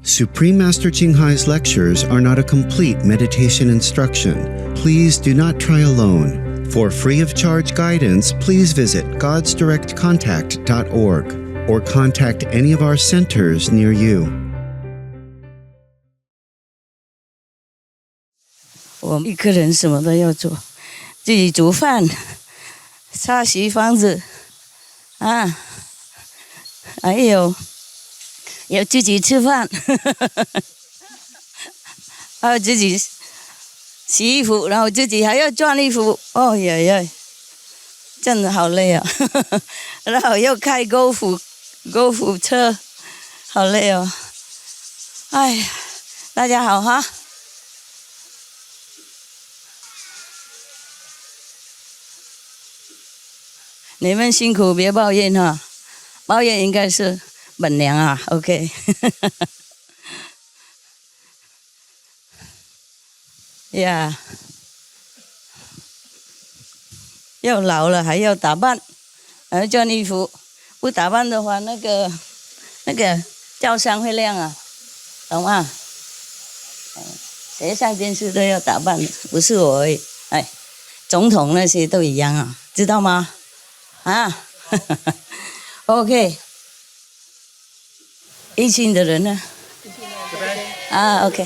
Supreme Master Ching Hai's lectures are not a complete meditation instruction. Please do not try alone. For free of charge guidance, please visit godsdirectcontact.org or contact any of our centers near you. 我们一个人什么都要做，自己煮饭、擦洗房子，还有自己吃饭，还有自己洗衣服，然后自己还要转衣服。哦呀，真的好累啊！然后又开高尔夫车，好累哦。哎呀，大家好哈。你们辛苦别抱怨哈，抱怨应该是本娘啊 ，OK 呀，又老了还要打扮，还要穿衣服，不打扮的话，那个照相会亮啊，懂吗？谁上电视都要打扮，不是我而已，哎，总统那些都一样啊，知道吗？OK， 一心的人呢？OK，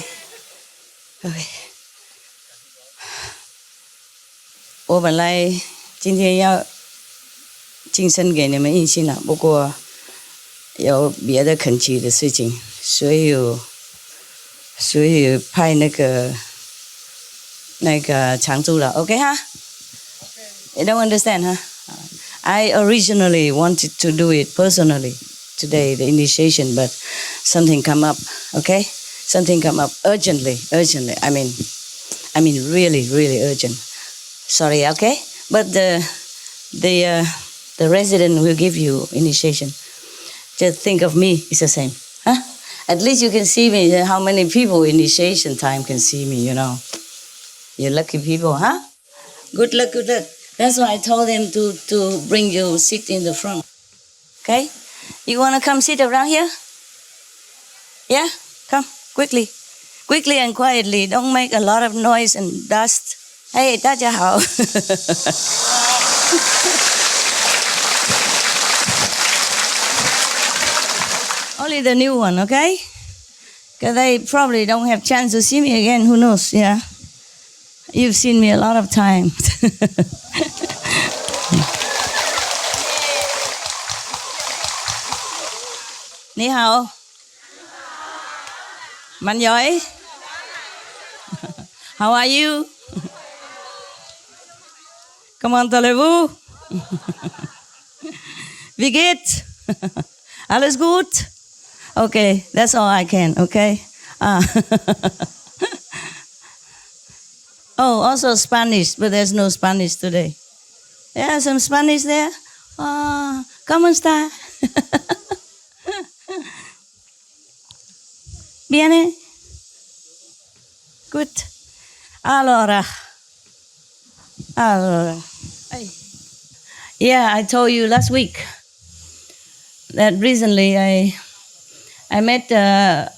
我本来今天要晋升给你们一心了，不过有别的恳求的事情，所以派那个常驻了 ，OK 哈 ？You don't understand 哈？I originally wanted to do it personally today, the initiation, but something come up, okay? Something come up urgently. I mean, really urgent. Sorry, okay? But the resident will give you initiation. Just think of me, it's the same, huh? At least you can see me. How many people initiation time can see me? You know, you lucky people, huh? Good luck. That's why I told him to bring you sit in the front. Okay? You want to come sit around here? Yeah? Come, quickly. Quickly and quietly. Don't make a lot of noise and dust. Hey, 大家好. Only the new one, okay? Because they probably don't have chance to see me again. Who knows? Yeah. You've seen me a lot of times. 你好 Mạnh giỏi How are you? Comment allez-vous? Wie geht's? Alles gut? Okay, that's all I can, okay? Oh, also Spanish, but there's no Spanish today. Yeah, some Spanish there. ¿Cómo está? Viene? Good. Allora. Yeah, I told you last week that recently I met a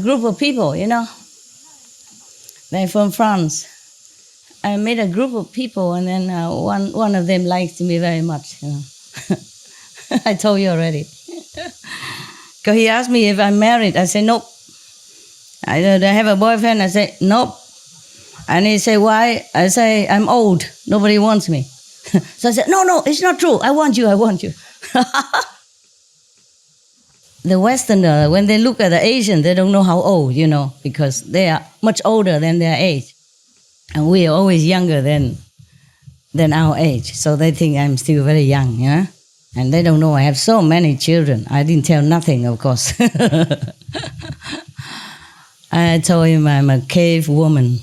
group of people, you know. They're from France. I met a group of people, and then one of them liked me very much, you know. I told you already. Because he asked me if I'm married. I said, nope. I have a boyfriend. I said, nope. And he said, why? I say, I'm old. Nobody wants me. So I said, no, it's not true. I want you. The Westerner, when they look at the Asian, they don't know how old, you know, because they are much older than their age. And we are always younger than our age. So they think I'm still very young, you know. And they don't know I have so many children. I didn't tell nothing, of course. I told him I'm a cave woman,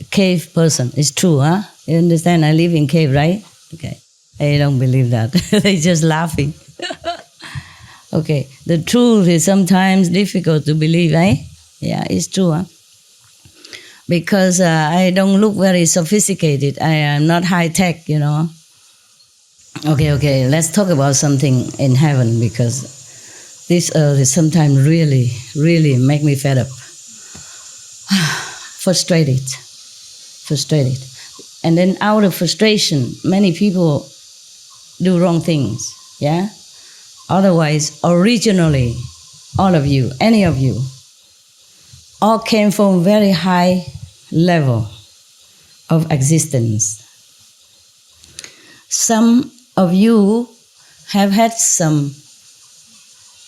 a cave person. It's true, huh? You understand? I live in cave, right? Okay. They don't believe that. They're just laughing. Okay. The truth is sometimes difficult to believe, eh? Yeah, it's true, huh? Because I don't look very sophisticated. I am not high-tech, you know. Okay. Let's talk about something in heaven, because This earth is sometimes really, really make me fed up. Frustrated. And then out of frustration, many people do wrong things, yeah? Otherwise, originally, all of you, any of you, all came from very high level of existence. Some of you have had some,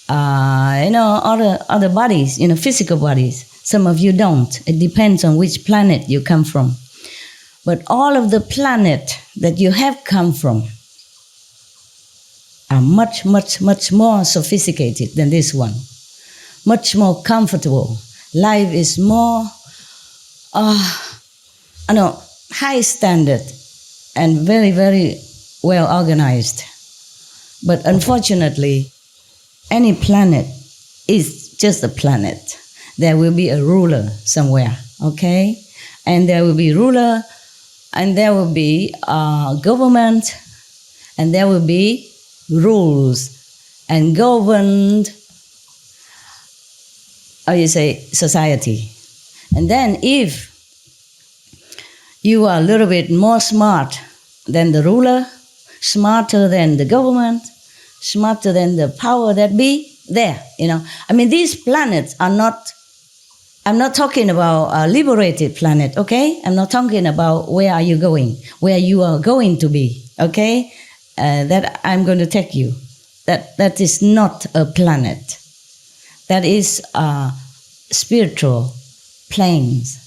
other bodies, physical bodies. Some of you don't. It depends on which planet you come from. But all of the planet that you have come from are much, much, much more sophisticated than this one. Much more comfortable. Life is more, high standard and very, very well organized. But unfortunately, any planet is just a planet. There will be a ruler somewhere, okay? And there will be ruler, and there will be government, and there will be rules and governed, society. And then if you are a little bit more smart than the ruler, smarter than the government, smarter than the power that be, there, these planets are not, I'm not talking about a liberated planet, okay? I'm not talking about where are you going, where you are going to be, okay? That I'm going to take you. That is not a planet. That is spiritual planes,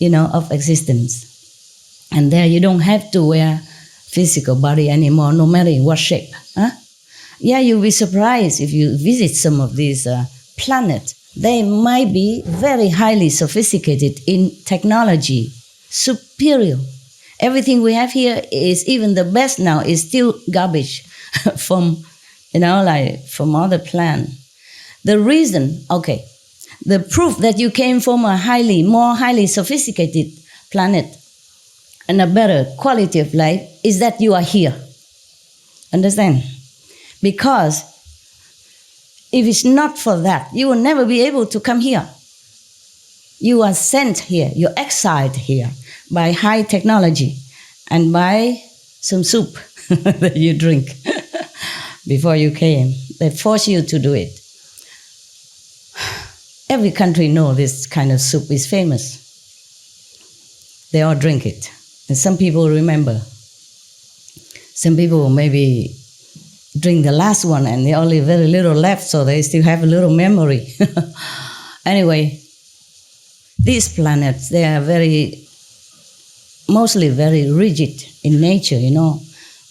of existence. And there you don't have to wear physical body anymore, no matter in what shape. Huh? Yeah, you'll be surprised if you visit some of these planets. They might be very highly sophisticated in technology, superior. Everything we have here is even the best now is still garbage from, from other planet. The reason, the proof that you came from a more highly sophisticated planet and a better quality of life is that you are here. Understand? Because if it's not for that, you will never be able to come here. You are sent here, you're exiled here by high technology and by some soup that you drink before you came. They force you to do it. Every country knows this kind of soup is famous. They all drink it. And some people remember. Some people maybe drink the last one and they only very little left, so they still have a little memory. Anyway, these planets, they are mostly very rigid in nature,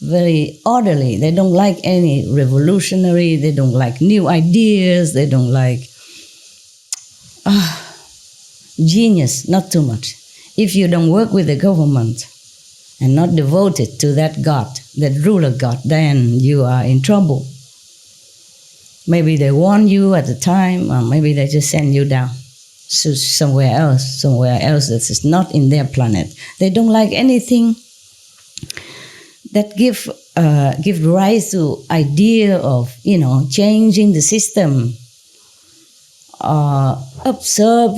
very orderly. They don't like any revolutionary, they don't like new ideas, they don't like genius, not too much. If you don't work with the government and not devoted to that God, that ruler God, then you are in trouble. Maybe they warn you at the time, or maybe they just send you down to somewhere else that is not in their planet. They don't like anything that give rise to idea of, changing the system, observe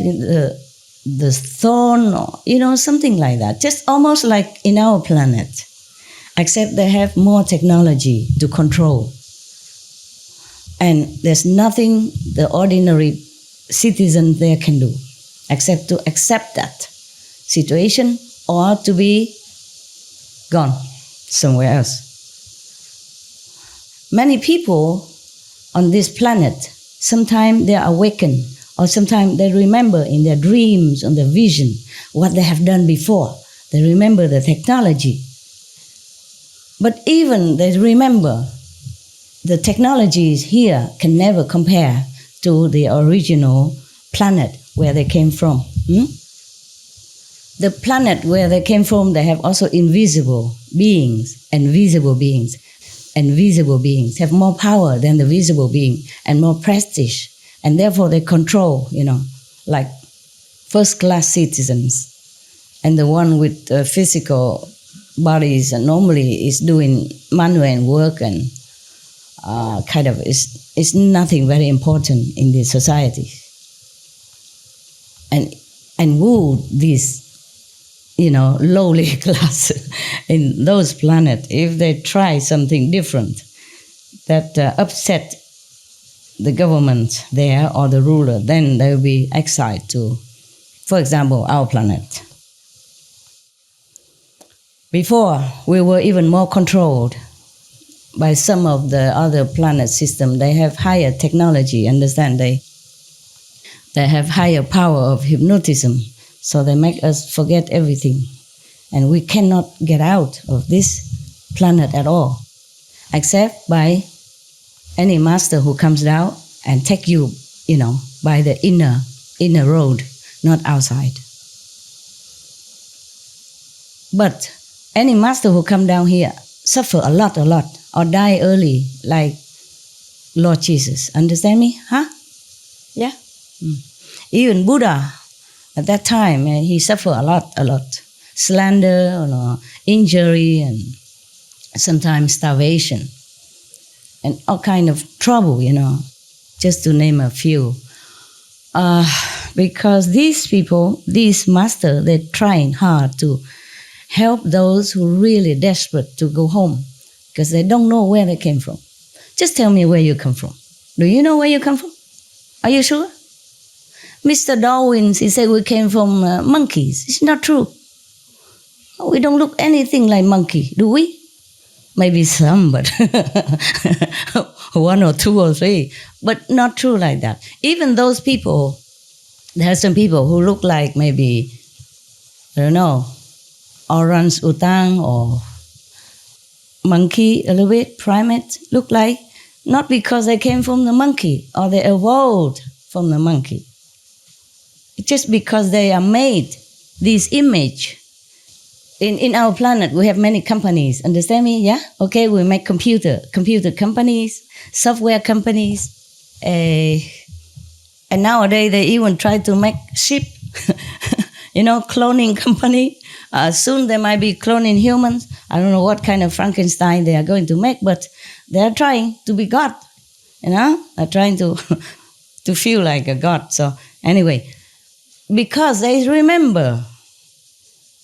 the thorn, or, something like that. Just almost like in our planet, except they have more technology to control. And there's nothing the ordinary citizen there can do except to accept that situation or to be gone somewhere else. Many people on this planet, sometimes they are awakened, or sometimes they remember in their dreams, on their vision, what they have done before. They remember the technology. But even they remember, the technologies here can never compare to the original planet where they came from. The planet where they came from, they have also invisible beings and visible beings. And visible beings have more power than the visible being and more prestige. And therefore they control, like first-class citizens. And the one with physical bodies normally is doing manual work and is is nothing very important in this society. And woo these, lowly class in those planets, if they try something different that upset the government there or the ruler, then they will be exiled to, for example, our planet. Before, we were even more controlled by some of the other planet system. They have higher technology, understand? They have higher power of hypnotism, so they make us forget everything. And we cannot get out of this planet at all, except by any master who comes down and take you, by the inner road, not outside. But any master who come down here suffer a lot, or die early, like Lord Jesus. Understand me? Huh? Yeah? Even Buddha, at that time, he suffered a lot. Slander, injury, and sometimes starvation. And all kind of trouble, just to name a few. Because these people, these masters, they're trying hard to help those who are really desperate to go home, because they don't know where they came from. Just tell me where you come from. Do you know where you come from? Are you sure? Mr. Darwin, he said we came from monkeys. It's not true. We don't look anything like monkey, do we? Maybe some, but one or two or three. But not true like that. Even those people, there are some people who look like maybe, I don't know, orang-utang or monkey, a little bit, primate, look like, not because they came from the monkey or they evolved from the monkey. It's just because they are made this image. In our planet, we have many companies. Understand me? Yeah? Okay, we make computer companies, software companies. And nowadays, they even try to make ship, cloning company. Soon they might be cloning humans. I don't know what kind of Frankenstein they are going to make, but they are trying to be God. They're trying to feel like a God. So anyway, because they remember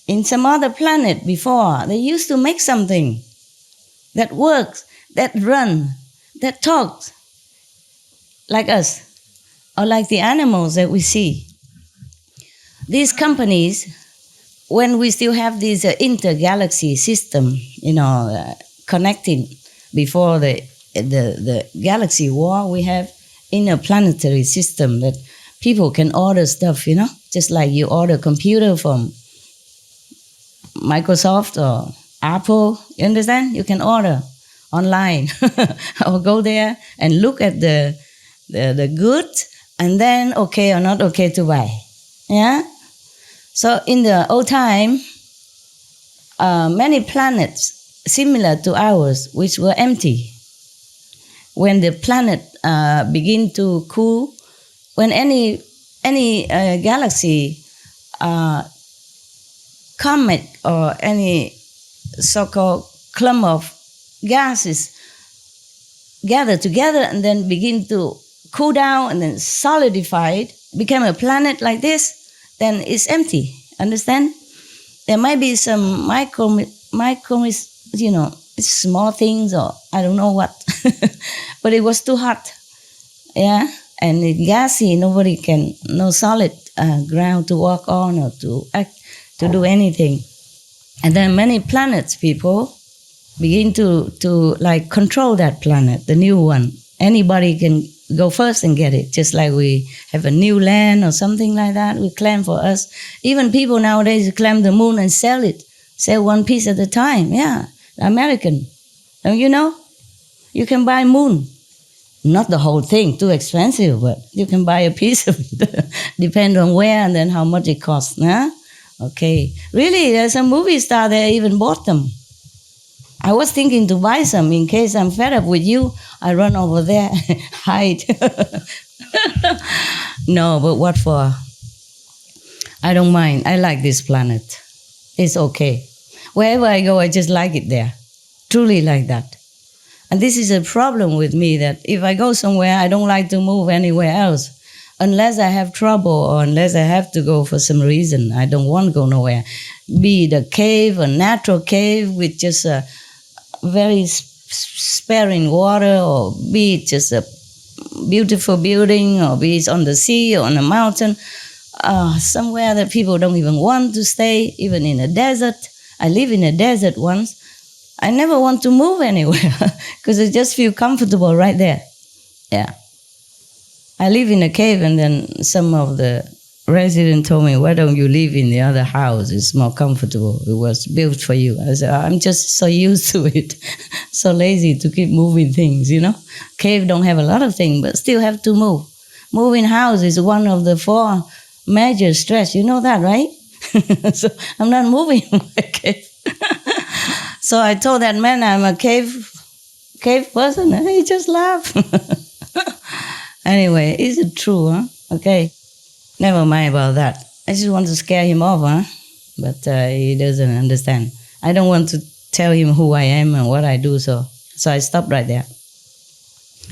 in some other planet before, they used to make something that works, that runs, that talks, like us, or like the animals that we see. These companies, when we still have this inter-galaxy system, connecting before the galaxy war, we have interplanetary system that people can order stuff, just like you order computer from Microsoft or Apple, you understand? You can order online or go there and look at the goods and then okay or not okay to buy. Yeah? So in the old time, many planets similar to ours, which were empty, when the planet begin to cool, when any galaxy comet or any so-called clump of gases gather together and then begin to cool down and then solidified, become a planet like this, then it's empty. Understand? There might be some micro, small things or I don't know what, but it was too hot. Yeah, and it's gassy. Nobody can, no solid ground to walk on or to act, to do anything. And then many planets, people begin to like control that planet, the new one. Anybody can go first and get it, just like we have a new land or something like that, we claim for us. Even people nowadays claim the moon and sell it, sell one piece at a time. Yeah, American. Don't you know? You can buy moon. Not the whole thing, too expensive, but you can buy a piece of it. Depend on where and then how much it costs. Huh? Okay. Really, there's a movie star there even bought them. I was thinking to buy some in case I'm fed up with you. I run over there, hide. No, but what for? I don't mind. I like this planet. It's okay. Wherever I go, I just like it there. Truly like that. And this is a problem with me, that if I go somewhere, I don't like to move anywhere else. Unless I have trouble or unless I have to go for some reason, I don't want to go nowhere. Be it a cave, a natural cave with just a very sparing water, or be it just a beautiful building, or be it on the sea or on a mountain, somewhere that people don't even want to stay, even in a desert. I live in a desert once. I never want to move anywhere because I just feel comfortable right there. Yeah. I live in a cave, and then some of the residents told me, why don't you live in the other house? It's more comfortable. It was built for you. I said, I'm just so used to it, so lazy to keep moving things, Cave don't have a lot of things, but still have to move. Moving house is one of the 4 major stress. You know that, right? So I'm not moving my cave. So I told that man I'm a cave person, and he just laughed. Anyway, is it true, huh? Okay, never mind about that. I just want to scare him off, huh? But he doesn't understand. I don't want to tell him who I am and what I do, so I stopped right there.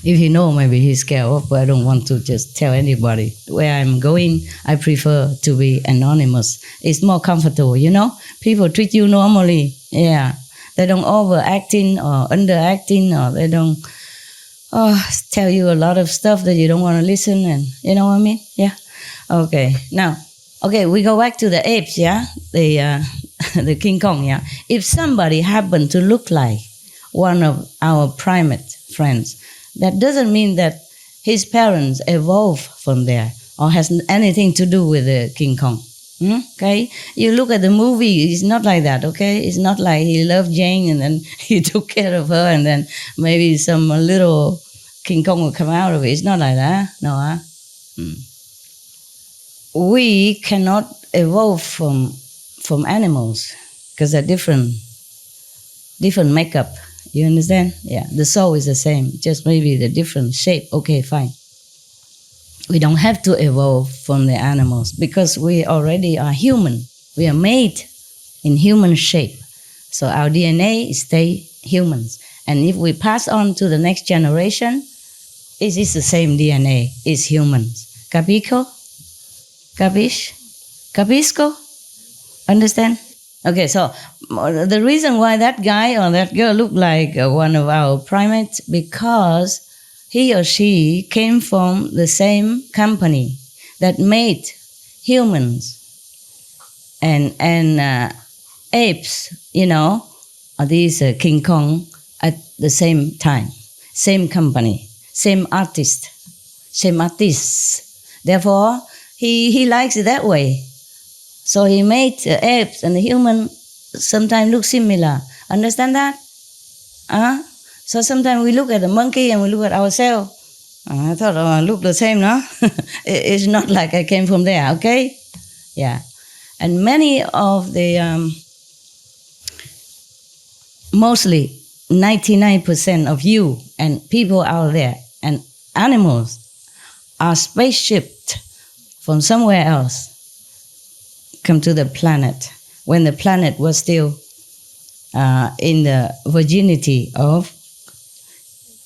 If he know, maybe he's scared off, but I don't want to just tell anybody. Where I'm going, I prefer to be anonymous. It's more comfortable, People treat you normally, yeah. They don't overacting or underacting, or they don't tell you a lot of stuff that you don't want to listen, and you know what I mean? Yeah. Okay. Now, we go back to the apes, yeah? The King Kong, yeah? If somebody happened to look like one of our primate friends, that doesn't mean that his parents evolved from there or has anything to do with the King Kong. Okay? You look at the movie, it's not like that, okay? It's not like he loved Jane and then he took care of her and then maybe some little King Kong will come out of it. It's not like that, no, huh? We cannot evolve from animals because they're different makeup. You understand? Yeah, the soul is the same, just maybe the different shape. Okay, fine. We don't have to evolve from the animals because we already are human. We are made in human shape. So our DNA stay humans. And if we pass on to the next generation, it is the same DNA, it's humans. Capico? Capish? Capisco? Understand? Okay, so the reason why that guy or that girl looked like one of our primates, because he or she came from the same company that made humans and apes, these King Kong at the same time, same company, same artists. Therefore, he likes it that way. So he made the apes and the human sometimes look similar. Understand that? So sometimes we look at the monkey and we look at ourselves. I thought, look the same, no? It's not like I came from there, okay? Yeah. And many of the, mostly 99% of you and people out there and animals are spaceshipped from somewhere else, come to the planet when the planet was still in the virginity of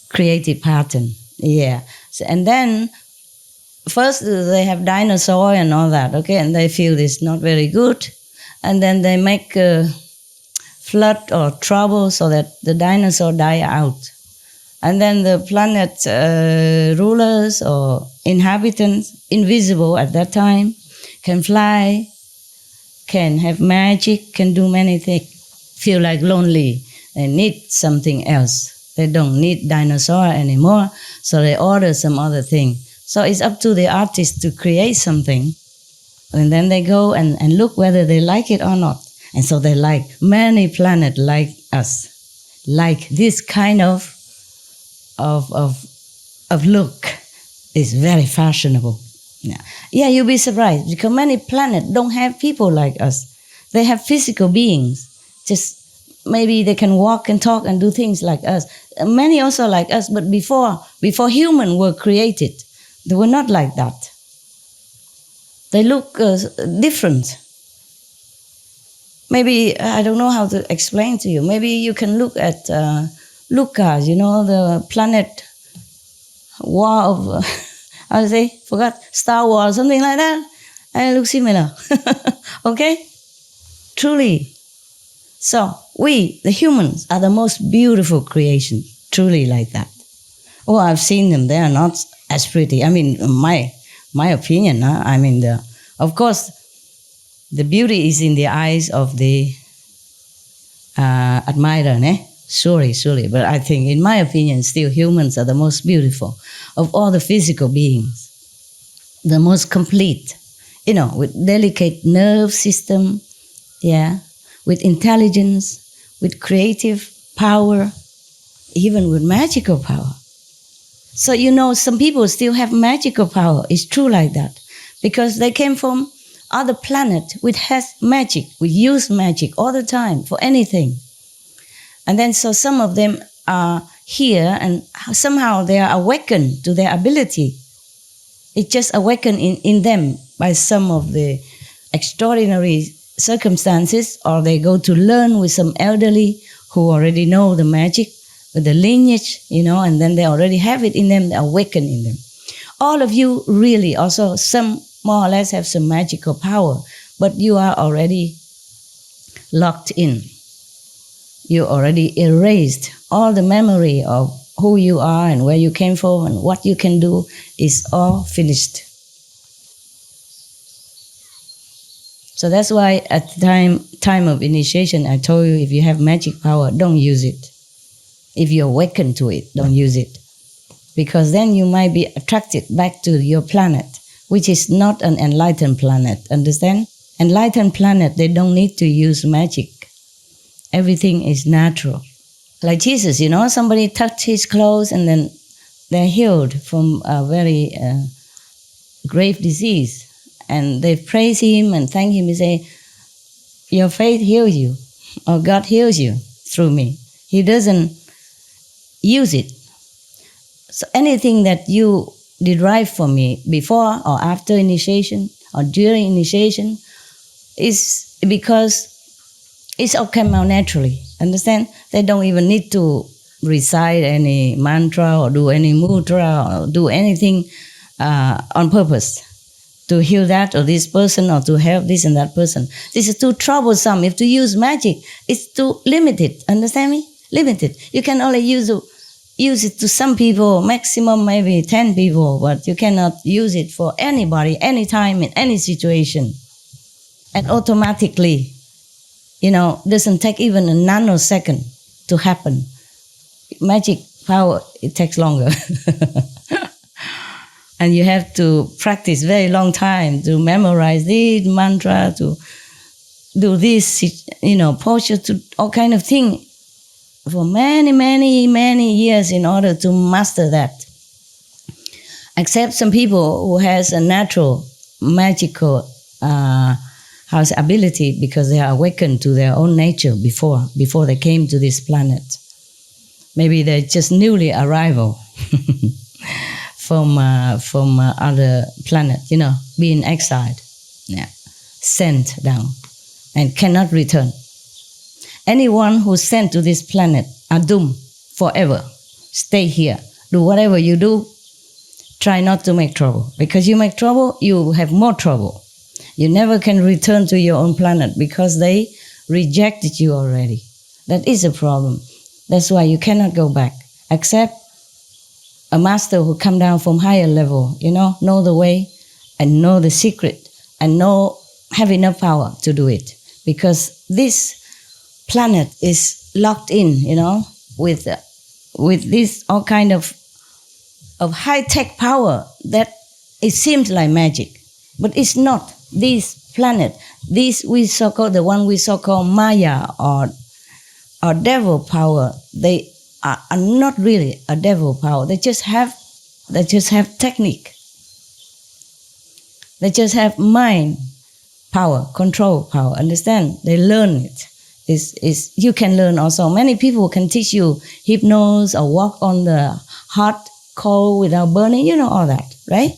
creative pattern. Yeah. So, and then first they have dinosaur and all that, okay, and they feel it's not very good, and then they make flood or trouble so that the dinosaur die out. And then the planet rulers or inhabitants, invisible at that time, can fly, can have magic, can do many things, feel like lonely, they need something else. They don't need dinosaur anymore, so they order some other thing. So it's up to the artist to create something, and then they go and look whether they like it or not. And so they like, many planets like us, like this kind of look is very fashionable. Yeah, you'll be surprised because many planets don't have people like us. They have physical beings. Just maybe they can walk and talk and do things like us. Many also like us, but before humans were created, they were not like that. They look different. Maybe, I don't know how to explain to you. Maybe you can look at Lucas, the planet war of, how to say, forgot, Star Wars, something like that. I look similar. Okay? Truly. So, we, the humans, are the most beautiful creation. Truly like that. Oh, I've seen them. They are not as pretty. I mean, my opinion. Of course, the beauty is in the eyes of the admirer, ne? Surely. But I think, in my opinion, still humans are the most beautiful of all the physical beings. The most complete, with delicate nerve system, with intelligence, with creative power, even with magical power. So, some people still have magical power. It's true like that. Because they came from other planet which has magic, we use magic all the time for anything. And then so some of them are here and somehow they are awakened to their ability. It just awakened in them by some of the extraordinary circumstances, or they go to learn with some elderly who already know the magic, with the lineage, and then they already have it in them, they awaken in them. All of you really also, some more or less have some magical power, but you are already locked in. You already erased all the memory of who you are and where you came from and what you can do is all finished. So that's why at the time of initiation, I told you, if you have magic power, don't use it. If you awaken to it, don't use it. Because then you might be attracted back to your planet, which is not an enlightened planet, understand? Enlightened planet, they don't need to use magic. Everything is natural. Like Jesus, somebody touched his clothes and then they're healed from a very grave disease. And they praise him and thank him and say, your faith heals you, or God heals you through me. He doesn't use it. So anything that you derive from me before or after initiation or during initiation is because it's all came out naturally. Understand? They don't even need to recite any mantra or do any mudra or do anything on purpose to heal that or this person or to help this and that person. This is too troublesome. If to use magic, it's too limited. Understand me? Limited. You can only use it to some people, maximum maybe 10 people, but you cannot use it for anybody, anytime, in any situation. And automatically, doesn't take even a nanosecond to happen. Magic power, it takes longer. And you have to practice very long time to memorize this mantra, to do this, posture, to all kind of thing for many, many, many years in order to master that. Except some people who has a natural, magical ability because they are awakened to their own nature before they came to this planet. Maybe they're just newly arrival from other planet, being exiled, sent down, and cannot return. Anyone who's sent to this planet are doomed forever. Stay here. Do whatever you do. Try not to make trouble. Because you make trouble, you have more trouble. You never can return to your own planet because they rejected you already. That is a problem. That's why you cannot go back. Except a master who come down from higher level, know the way and know the secret and have enough power to do it. Because this planet is locked in, with this all kind of high-tech power that it seems like magic. But it's not. This planet, the one we so-called Maya or devil power, they are not really a devil power. They just have technique. They just have mind power, control power. Understand? They learn it. You can learn also. Many people can teach you hypnosis or walk on the hot coal without burning. All that, right?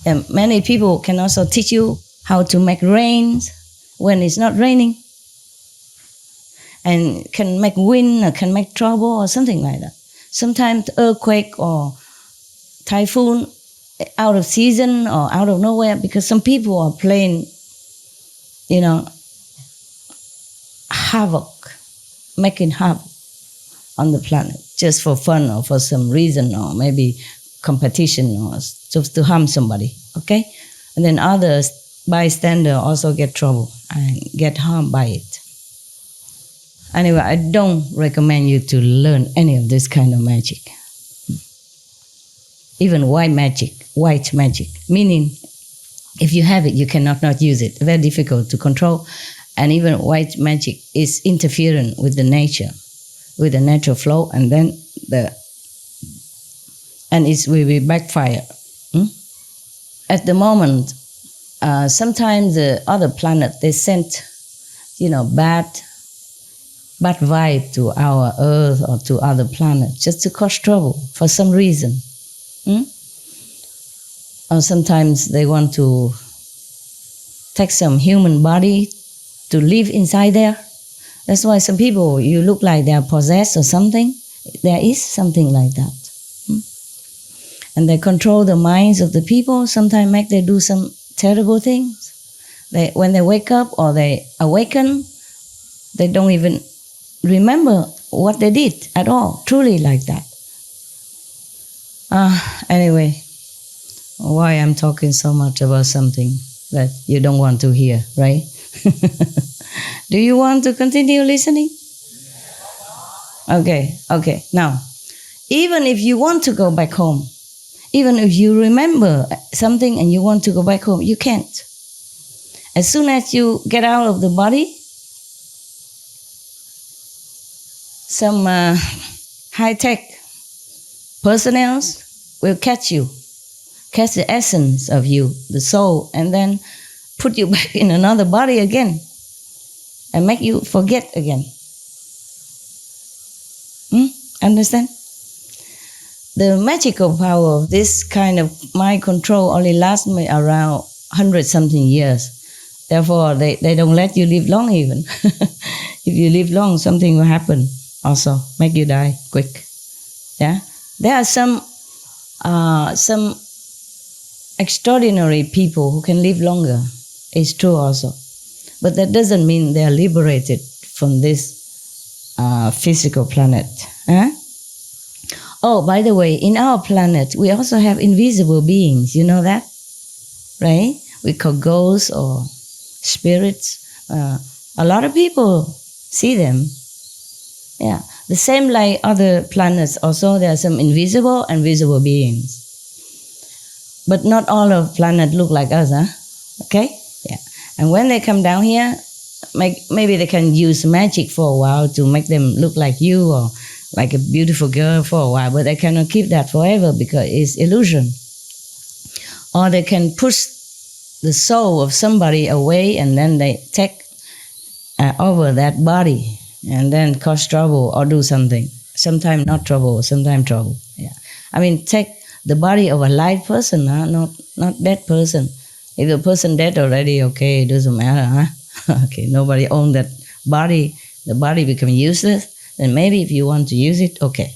And many people can also teach you how to make rain when it's not raining. and can make wind or can make trouble or something like that. Sometimes earthquake or typhoon out of season or out of nowhere, because some people are playing, havoc, making havoc on the planet just for fun or for some reason, or maybe competition or just to harm somebody, okay? And then others, bystander, also get trouble and get harmed by it. Anyway, I don't recommend you to learn any of this kind of magic. Even white magic, meaning if you have it, you cannot not use it. Very difficult to control. And even white magic is interfering with the nature, with the natural flow, and then it will be backfire. At the moment, sometimes the other planet, they sent, bad vibe to our Earth or to other planets just to cause trouble for some reason. Or sometimes they want to take some human body to live inside there. That's why some people, you look like they are possessed or something. There is something like that. And they control the minds of the people, sometimes make them do some terrible things. When they wake up or they awaken, they don't even remember what they did at all, truly like that. Anyway, why I'm talking so much about something that you don't want to hear, right? Do you want to continue listening? Okay. Now, even if you want to go back home, even if you remember something and you want to go back home, you can't. As soon as you get out of the body, some high-tech personnel will catch the essence of you, the soul, and then put you back in another body again and make you forget again. Understand? The magical power of this kind of mind control only lasts me around 100-something years. Therefore, they don't let you live long even. If you live long, something will happen also, make you die quick. Yeah? There are some extraordinary people who can live longer. It's true also. But that doesn't mean they are liberated from this physical planet. Oh, by the way, in our planet, we also have invisible beings. You know that? Right? We call ghosts or spirits. A lot of people see them. Yeah. The same like other planets also, there are some invisible and visible beings. But not all of planets look like us, Okay? Yeah. And when they come down here, maybe they can use magic for a while to make them look like you or like a beautiful girl for a while, but they cannot keep that forever because it's illusion. Or they can push the soul of somebody away and then they take over that body and then cause trouble or do something. Sometimes not trouble, sometimes trouble. Yeah. I mean, take the body of a live person, not dead person. If the person dead already, okay, it doesn't matter, Okay, nobody owns that body. The body becomes useless. Then maybe if you want to use it, okay,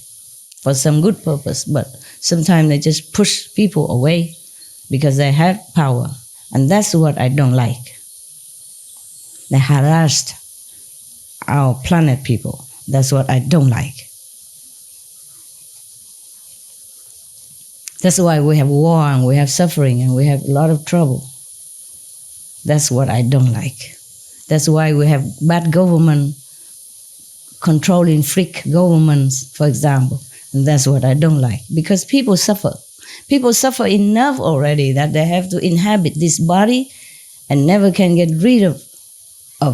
for some good purpose. But sometimes they just push people away because they have power. And that's what I don't like. They harassed our planet people. That's what I don't like. That's why we have war and we have suffering and we have a lot of trouble. That's what I don't like. That's why we have bad government, controlling freak governments, for example. And that's what I don't like. Because people suffer. People suffer enough already that they have to inhabit this body and never can get rid of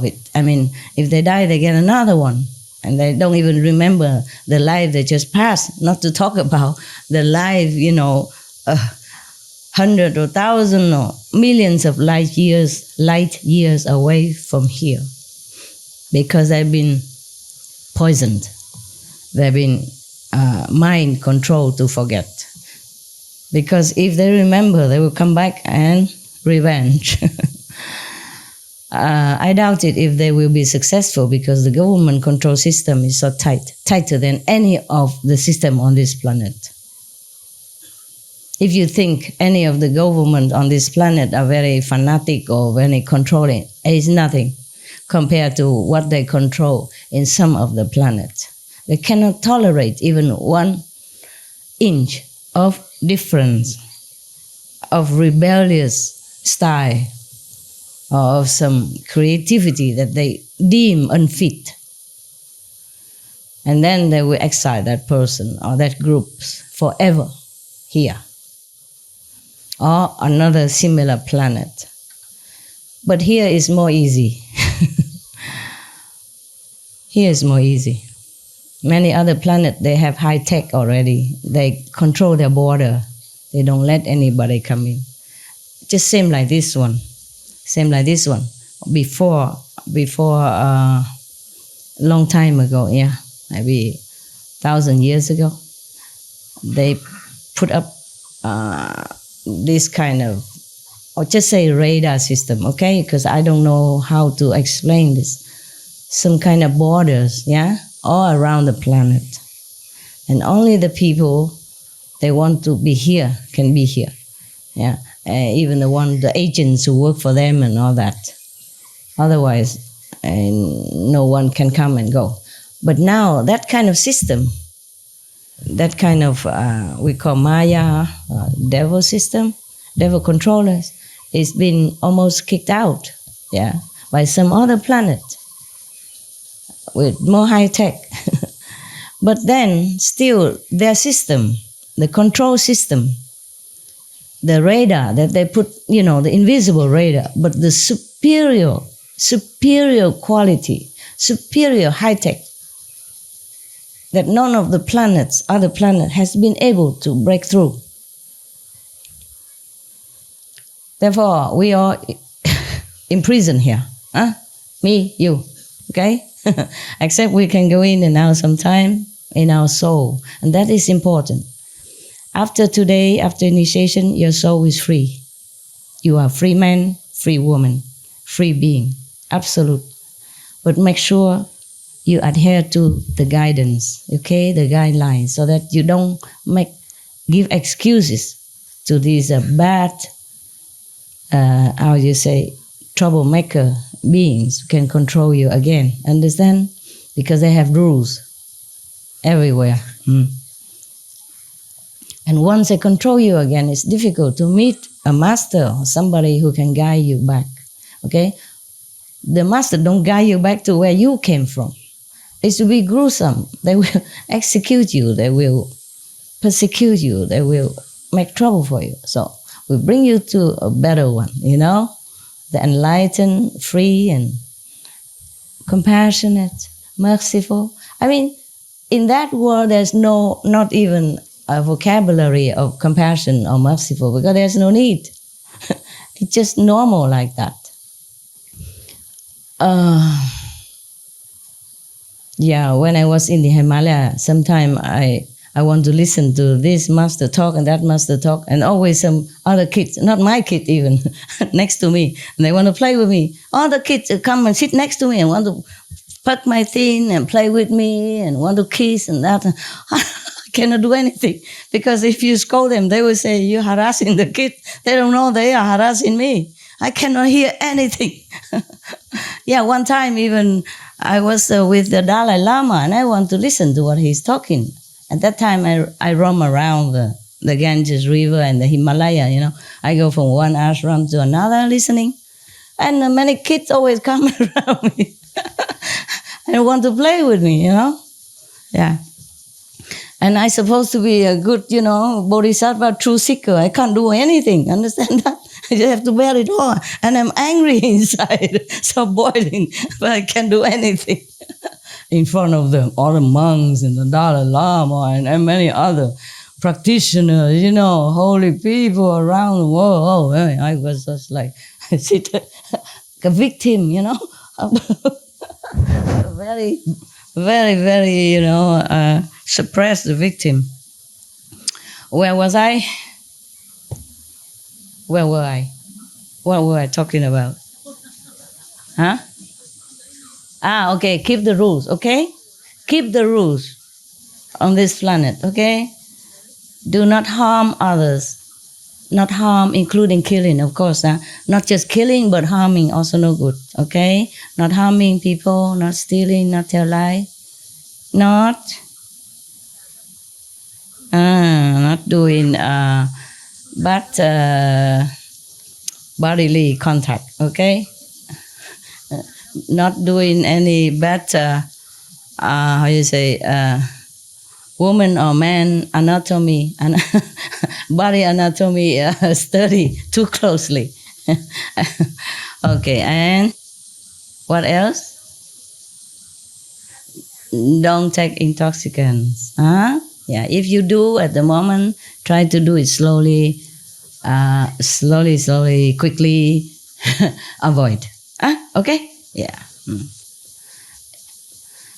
it. I mean, if they die, they get another one. And they don't even remember the life they just passed, not to talk about the life, 100 or 1,000 or millions of light years away from here. Because they've been poisoned. They've been mind controlled to forget. Because if they remember, they will come back and revenge. I doubt it if they will be successful because the government control system is so tight, tighter than any of the system on this planet. If you think any of the government on this planet are very fanatic or very controlling, it is nothing compared to what they control in some of the planets. They cannot tolerate even 1 inch of difference, of rebellious style, or of some creativity that they deem unfit. And then they will exile that person or that group forever here, or another similar planet. But here is more easy. Here is more easy. Many other planets, they have high tech already. They control their border. They don't let anybody come in. Just same like this one. Same like this one. Before long time ago, yeah, maybe 1,000 years ago, they put up this kind of, or just say radar system, okay? Because I don't know how to explain this. Some kind of borders, yeah, all around the planet. And only the people they want to be here can be here, yeah. Even the agents who work for them and all that. Otherwise, no one can come and go. But now that kind of system, that kind of we call Maya, devil system, devil controllers, is been almost kicked out, yeah, by some other planet with more high tech. But then still their system, the control system, the radar that they put, the invisible radar, but the superior quality, superior high tech, that none of the other planet has been able to break through. Therefore, we are in prison here. Huh? Me, you, okay? Except we can go in and out sometime in our soul. And that is important. After today, after initiation, your soul is free. You are free man, free woman, free being, absolute. But make sure you adhere to the guidance, okay, the guidelines, so that you don't give excuses to these bad, troublemaker beings who can control you again. Understand? Because they have rules everywhere. And once they control you again, it's difficult to meet a master or somebody who can guide you back. Okay? The master don't guide you back to where you came from. It's to be gruesome. They will execute you. They will persecute you. They will make trouble for you. So we bring you to a better one, the enlightened, free, and compassionate, merciful. I mean, in that world, there's not even a vocabulary of compassion or merciful, because there's no need. It's just normal like that. When I was in the Himalaya, sometime I want to listen to this master talk and that master talk, and always some other kids, not my kid even, next to me, and they want to play with me. All the kids come and sit next to me and want to pluck my thing and play with me and want to kiss and that. I cannot do anything, because if you scold them, they will say, you're harassing the kid. They don't know they are harassing me. I cannot hear anything. One time even I was with the Dalai Lama and I want to listen to what he's talking. At that time I roam around the Ganges River and the Himalaya, I go from one ashram to another listening. And many kids always come around me and want to play with me, Yeah. And I'm supposed to be a good, bodhisattva, true seeker. I can't do anything, understand that? I just have to bear it all. And I'm angry inside, so boiling, but I can't do anything. In front of all the monks and the Dalai Lama and many other practitioners, holy people around the world. Oh, I was just like, sit a victim, very, very, very, suppressed victim. Where was I? Where were I? What were I talking about? Huh? Okay, keep the rules, okay? Keep the rules on this planet, okay? Do not harm others. Not harm, including killing, of course. Not just killing, but harming, also no good, okay? Not harming people, not stealing, not tell lie, not doing bad bodily contact, okay? Not doing any bad, how you say, woman or man anatomy, body anatomy study too closely. Okay, and what else? Don't take intoxicants. Huh? Yeah, if you do at the moment, try to do it slowly, quickly. Avoid. Okay? Yeah.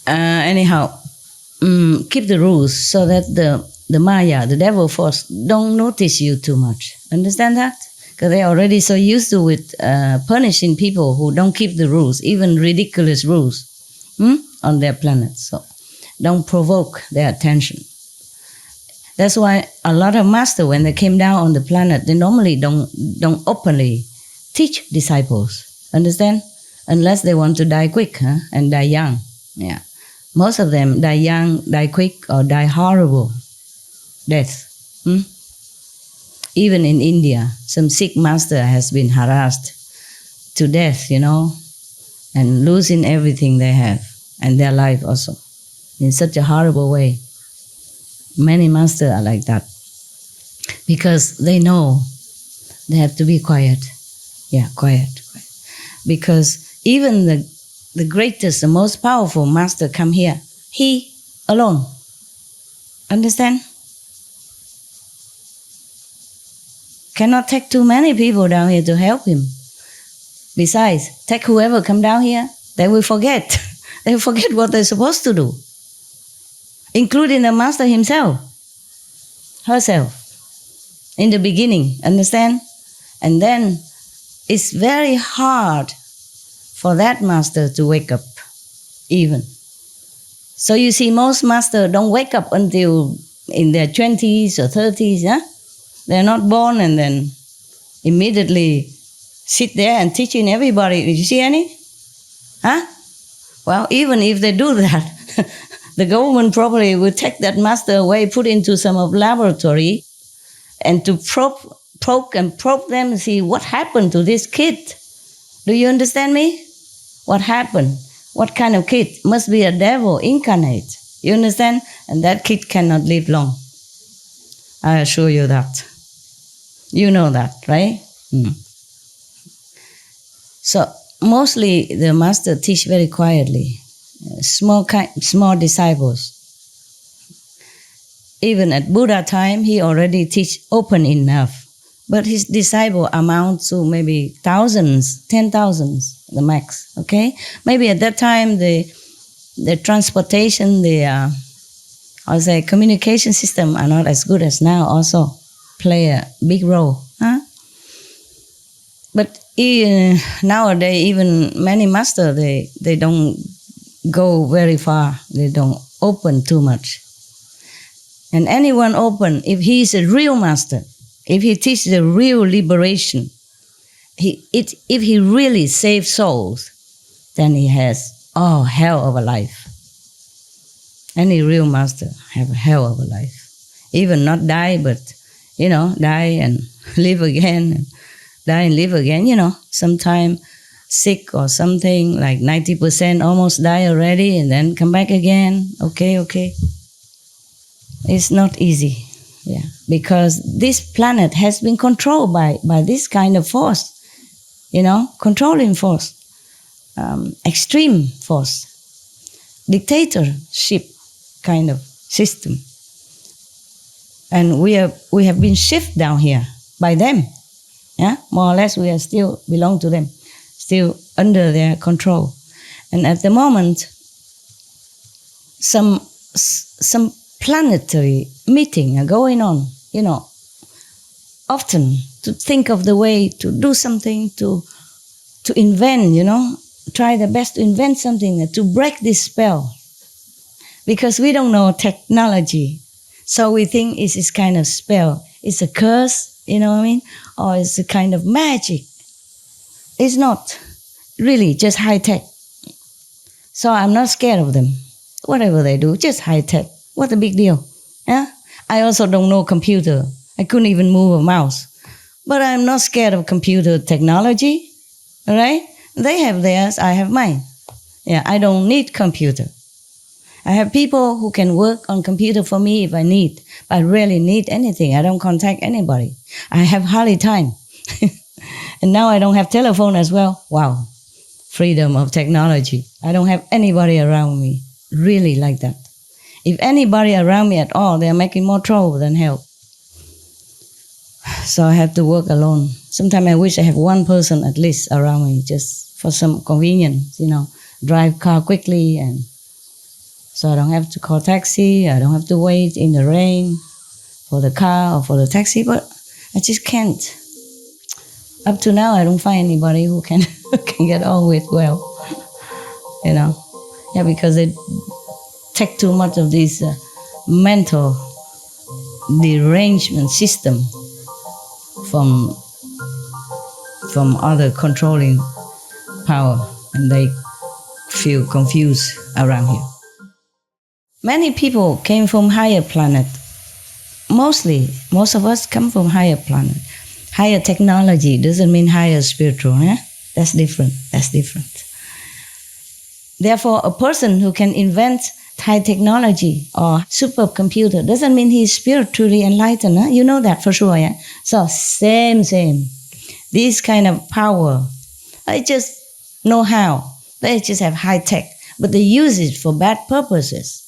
Anyhow, keep the rules so that the Maya, the devil force, don't notice you too much. Understand that? Because they're already so used to with punishing people who don't keep the rules, even ridiculous rules, on their planet. So don't provoke their attention. That's why a lot of masters, when they came down on the planet, they normally don't openly teach disciples. Understand? Unless they want to die quick and die young. Yeah. Most of them die young, die quick, or die horrible death. Even in India, some sick master has been harassed to death, and losing everything they have and their life also in such a horrible way. Many masters are like that because they know they have to be quiet. Yeah, quiet. Because even the greatest, the most powerful master come here, he alone. Understand? Cannot take too many people down here to help him. Besides, take whoever come down here, they will forget. They will forget what they're supposed to do, including the master himself, herself, in the beginning. Understand? And then it's very hard for that master to wake up, even. So you see, most masters don't wake up until in their 20s or 30s. They're not born and then immediately sit there and teaching everybody. Did you see any? Well, even if they do that, the government probably will take that master away, put into some laboratory, and to poke them and see what happened to this kid. Do you understand me? What happened? What kind of kid? Must be a devil incarnate. You understand? And that kid cannot live long. I assure you that. You know that, right? So mostly the master teach very quietly, small disciples. Even at Buddha time, he already teach open enough. But his disciple amount to maybe thousands, 10,000s, the max, okay? Maybe at that time, the transportation, communication system are not as good as now also play a big role. But nowadays, even many masters, they don't go very far. They don't open too much. And anyone open, if he is a real master, if he teaches the real liberation, if he really saves souls, then he has hell of a life. Any real master have a hell of a life. Even not die, but die and live again, and die and live again. Sometime sick or something, like 90% almost die already, and then come back again. Okay. It's not easy. Yeah, because this planet has been controlled by this kind of force, controlling force, extreme force, dictatorship kind of system. And we have been shifted down here by them. Yeah, more or less we are still belong to them, still under their control. And at the moment, some planetary meeting are going on, often to think of the way to do something, to invent, try their best to invent something to break this spell. Because we don't know technology. So we think it's this kind of spell. It's a curse, you know what I mean? Or it's a kind of magic. It's not really just high tech. So I'm not scared of them. Whatever they do, just high tech. What a big deal. Yeah? I also don't know computer. I couldn't even move a mouse. But I'm not scared of computer technology. All right? They have theirs, I have mine. Yeah, I don't need computer. I have people who can work on computer for me if I need. But I rarely need anything. I don't contact anybody. I have hardly time. And now I don't have telephone as well. Wow. Freedom of technology. I don't have anybody around me. Really like that. If anybody around me at all, they're making more trouble than help. So I have to work alone. Sometimes I wish I have one person at least around me just for some convenience, drive car quickly, and so I don't have to call taxi. I don't have to wait in the rain for the car or for the taxi, but I just can't. Up to now, I don't find anybody who can get on with well, Yeah, because they take too much of this mental derangement system from other controlling power, and they feel confused around here. Many people came from higher planet. Most of us come from higher planet. Higher technology doesn't mean higher spiritual. That's different. Therefore, a person who can invent high technology or supercomputer doesn't mean he's spiritually enlightened. You know that for sure. Yeah? So same. This kind of power, I just know how. They just have high tech, but they use it for bad purposes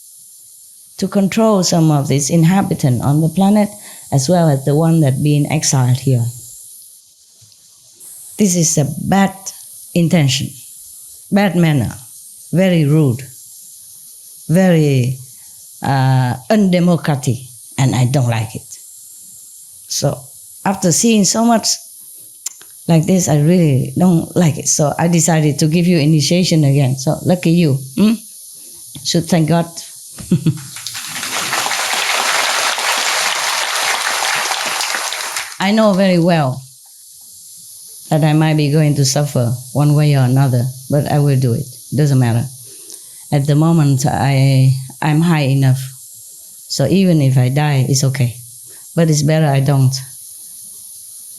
to control some of these inhabitants on the planet, as well as the one that being exiled here. This is a bad intention, bad manner, very rude, very undemocratic, and I don't like it. So after seeing so much like this, I really don't like it. So I decided to give you initiation again. So lucky you. Should thank God. I know very well that I might be going to suffer one way or another, but I will do it. Doesn't matter. At the moment, I'm high enough. So even if I die, it's okay. But it's better I don't.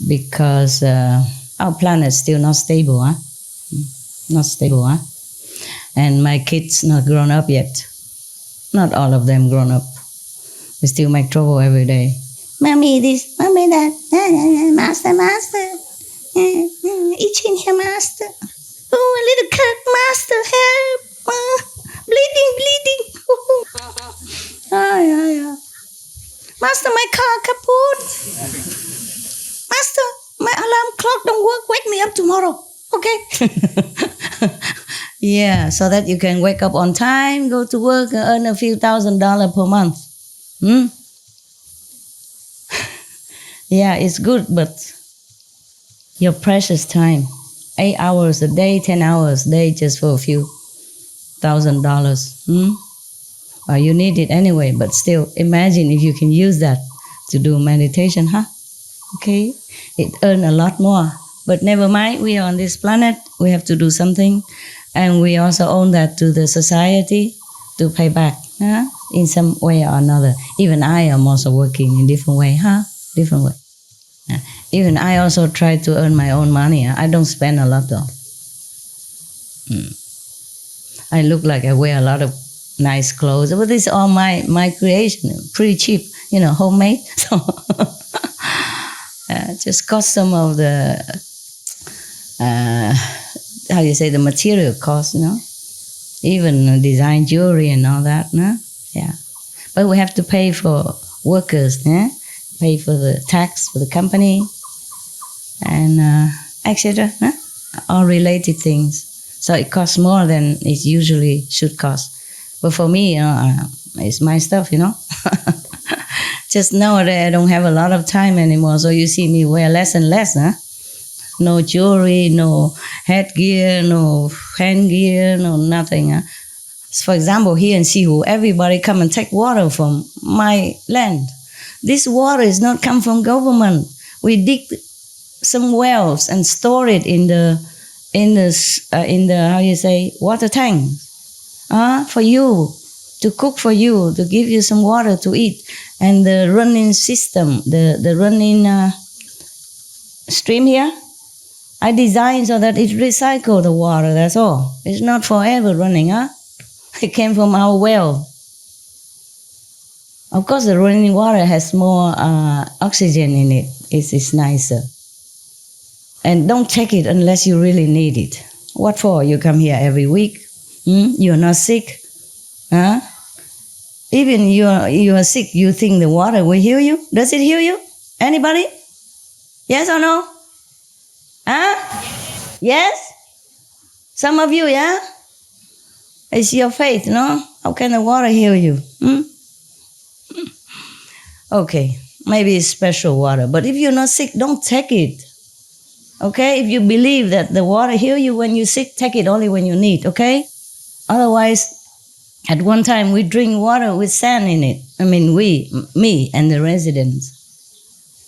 Because our planet's still not stable, Not stable, And my kids not grown up yet. Not all of them grown up. They still make trouble every day. Mommy this, mommy that, master, itching here, master. Oh, a little cut, master, help, bleeding. Yeah. Master, my car kaput. Master, my alarm clock don't work. Wake me up tomorrow, okay? Yeah, so that you can wake up on time, go to work, and earn a few $1,000s per month. Yeah, it's good, but your precious time, 8 hours a day, 10 hours a day, just for a few $1,000s. Well, you need it anyway, but still, imagine if you can use that to do meditation, Okay, it earns a lot more. But never mind, we are on this planet, we have to do something, and we also owe that to the society to pay back, in some way or another. Even I am also working in different way, Different way. Even I also try to earn my own money. I don't spend a lot though. I look like I wear a lot of nice clothes, but this is all my creation, pretty cheap, homemade. So just cost some of the the material cost, even design jewelry and all that, yeah. But we have to pay for workers, pay for the tax for the company, and etc. All related things. So it costs more than it usually should cost. But for me, it's my stuff, Just nowadays I don't have a lot of time anymore, so you see me wear less and less, No jewelry, no headgear, no handgear, no nothing. Huh? For example, here in Sihu, everybody come and take water from my land. This water is not come from government. We dig some wells and store it in the how you say water tank. For you to cook for you, to give you some water to eat, and the running system, the running stream here, I designed so that it recycle the water. That's all. It's not forever running, huh? It came from our well. Of course, the running water has more oxygen in it. It's nicer. And don't take it unless you really need it. What for? You come here every week. You're not sick. Huh? Even you are sick, you think the water will heal you? Does it heal you? Anybody? Yes or no? Huh? Yes? Some of you, yeah? It's your faith, no? How can the water heal you? Okay, maybe it's special water. But if you're not sick, don't take it. Okay? If you believe that the water heal you when you're sick, take it only when you need, okay? Otherwise, at one time, we drink water with sand in it. I mean, me and the residents.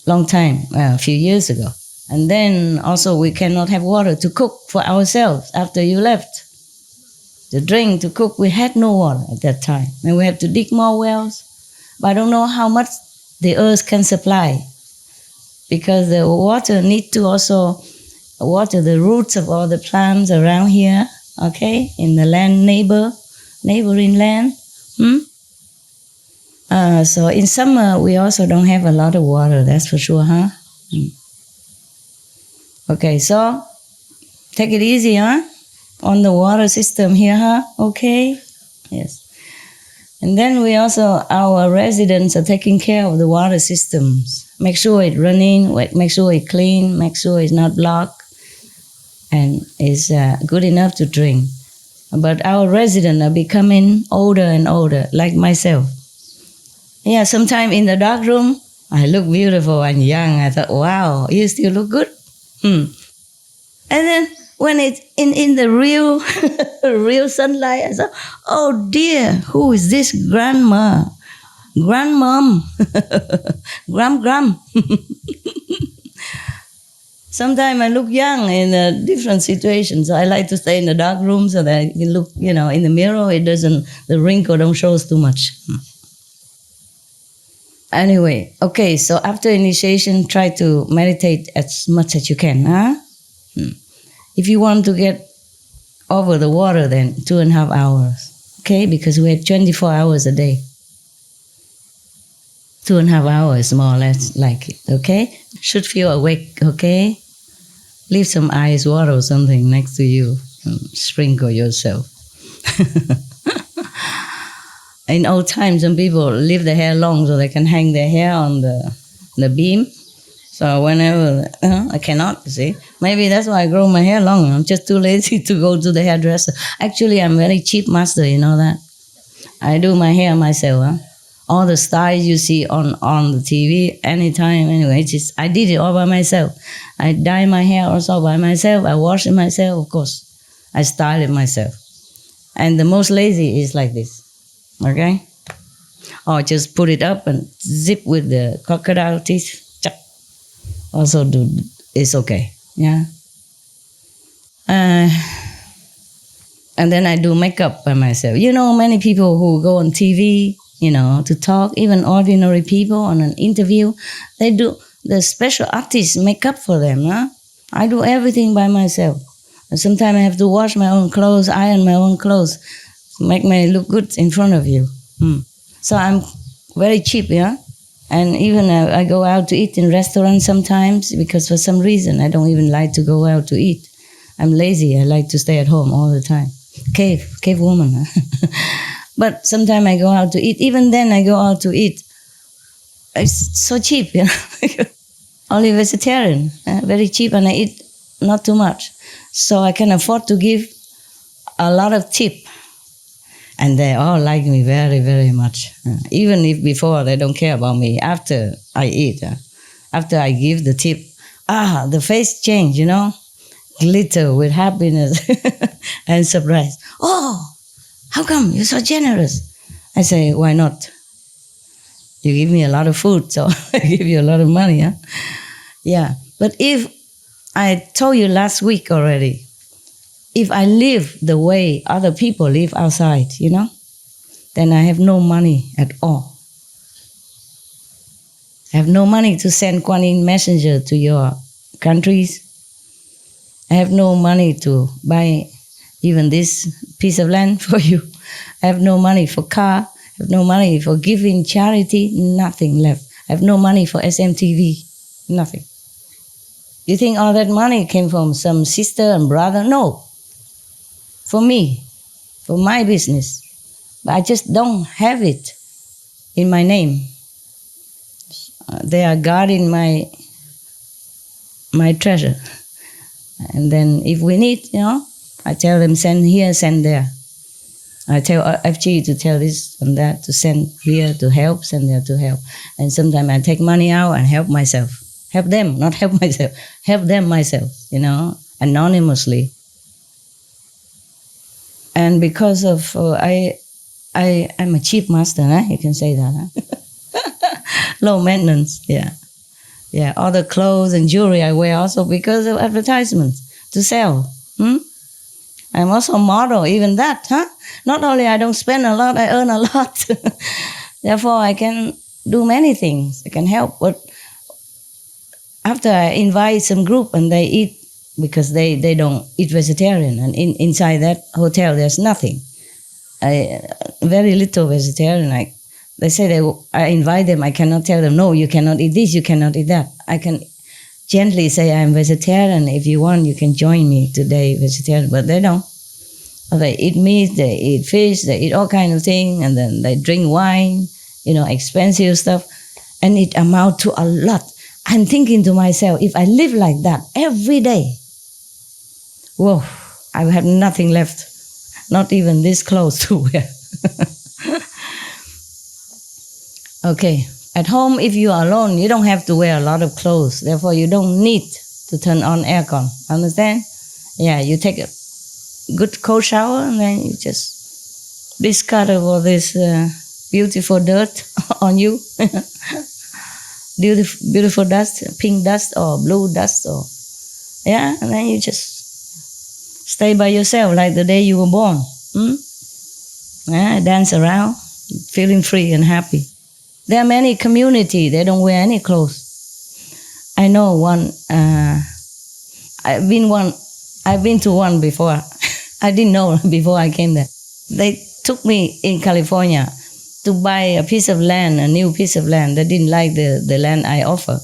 Long time, a few years ago. And then also we cannot have water to cook for ourselves after you left. To drink, to cook, we had no water at that time. And we had to dig more wells. But I don't know how much the earth can supply. Because the water need to also water the roots of all the plants around here, okay, in the land neighboring land. So in summer, we also don't have a lot of water, that's for sure, huh? Okay, so take it easy, huh? On the water system here, huh? Okay? Yes. And then we also, our residents are taking care of the water systems. Make sure it's running, make sure it's clean, make sure it's not blocked, and is good enough to drink. But our residents are becoming older and older, like myself. Yeah, sometime in the dark room, I look beautiful and young. I thought, wow, you still look good. And then when it's in the real real sunlight, I thought, oh dear, who is this grandma? Grandmom? Gram. Sometimes I look young in different situations. I like to stay in the dark room so that I can look, in the mirror. The wrinkle don't show too much. Anyway, okay, so after initiation, try to meditate as much as you can, huh? If you want to get over the water, then 2.5 hours, okay? Because we have 24 hours a day. 2.5 hours, more or less, like it, okay? Should feel awake, okay? Leave some ice water or something next to you. Sprinkle yourself. In old times, some people leave their hair long so they can hang their hair on the beam. So whenever, I cannot, see. Maybe that's why I grow my hair long. I'm just too lazy to go to the hairdresser. Actually, I'm very cheap master, you know that? I do my hair myself, huh? All the styles you see on the TV, anytime, anyway, I did it all by myself. I dye my hair also by myself. I wash it myself, of course. I style it myself. And the most lazy is like this, okay? Or just put it up and zip with the crocodile teeth. Also it's okay, yeah. And then I do makeup by myself. Many people who go on TV, to talk, even ordinary people on an interview, they do the special artists make up for them, huh? I do everything by myself. And sometimes I have to wash my own clothes, iron my own clothes, make me look good in front of you. So I'm very cheap, yeah? And even I go out to eat in restaurants sometimes because for some reason I don't even like to go out to eat. I'm lazy. I like to stay at home all the time. Cave woman. Huh? But sometimes I go out to eat. Even then I go out to eat. It's so cheap, Only vegetarian, very cheap, and I eat not too much. So I can afford to give a lot of tip. And they all like me very, very much. Even if before they don't care about me, after I eat, after I give the tip, the face change, glitter with happiness and surprise. Oh, how come you're so generous? I say, why not? You give me a lot of food, so I give you a lot of money, huh? Yeah, but if I told you last week already, if I live the way other people live outside, then I have no money at all. I have no money to send Kuan Yin messenger to your countries. I have no money to buy even this piece of land for you. I have no money for car. I have no money for giving charity. Nothing left. I have no money for SMTV. Nothing. You think all that money came from some sister and brother? No. For me, for my business. But I just don't have it in my name. They are guarding my treasure. And then if we need, I tell them send here, send there. I tell FG to tell this and that, to send here to help, send there to help. And sometimes I take money out and help myself. Help them, not help myself. Help them myself, anonymously. And because of, I'm a cheap master, huh? You can say that, huh? Low maintenance, yeah. Yeah, all the clothes and jewelry I wear also because of advertisements to sell. I'm also a model, even that, huh? Not only I don't spend a lot, I earn a lot. Therefore, I can do many things. I can help. But after I invite some group and they eat, because they don't eat vegetarian, and inside that hotel there's nothing. Very little vegetarian. They say I invite them, I cannot tell them, no, you cannot eat this, you cannot eat that. I can gently say I'm vegetarian. If you want, you can join me today, vegetarian. But they don't. They eat meat, they eat fish, they eat all kinds of things, and then they drink wine, expensive stuff. And it amounts to a lot. I'm thinking to myself, if I live like that every day, whoa, I will have nothing left. Not even this clothes to wear. Okay, at home, if you are alone, you don't have to wear a lot of clothes. Therefore, you don't need to turn on aircon. Understand? Yeah, you take a good cold shower and then you just discard all this beautiful dirt on you. Beautiful dust, pink dust or blue dust. And then you just stay by yourself like the day you were born. Dance around, feeling free and happy. There are many communities, they don't wear any clothes. I know one, I've been to one before. I didn't know before I came there. They took me in California to buy a piece of land, a new piece of land. They didn't like the land I offer.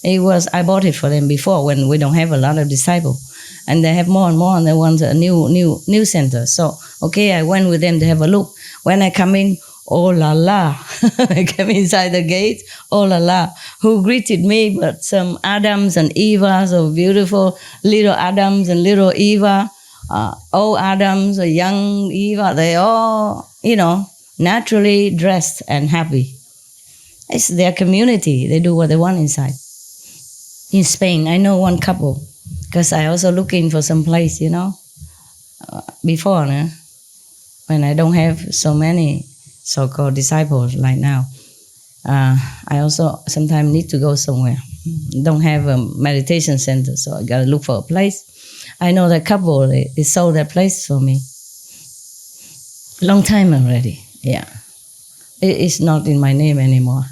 I bought it for them before when we don't have a lot of disciples. And they have more and more and they want a new center. So, okay, I went with them to have a look. When I come in, oh la la, I came inside the gate, oh la la, who greeted me but some Adams and Evas, so beautiful little Adams and little Eva, old Adams, a young Eva, they all, naturally dressed and happy. It's their community, they do what they want inside. In Spain, I know one couple, because I also looking for some place, before, when I don't have so many so-called disciples like now. I also sometimes need to go somewhere. Don't have a meditation center, so I gotta look for a place. I know that couple, they sold that place for me. Long time already, yeah. It's not in my name anymore.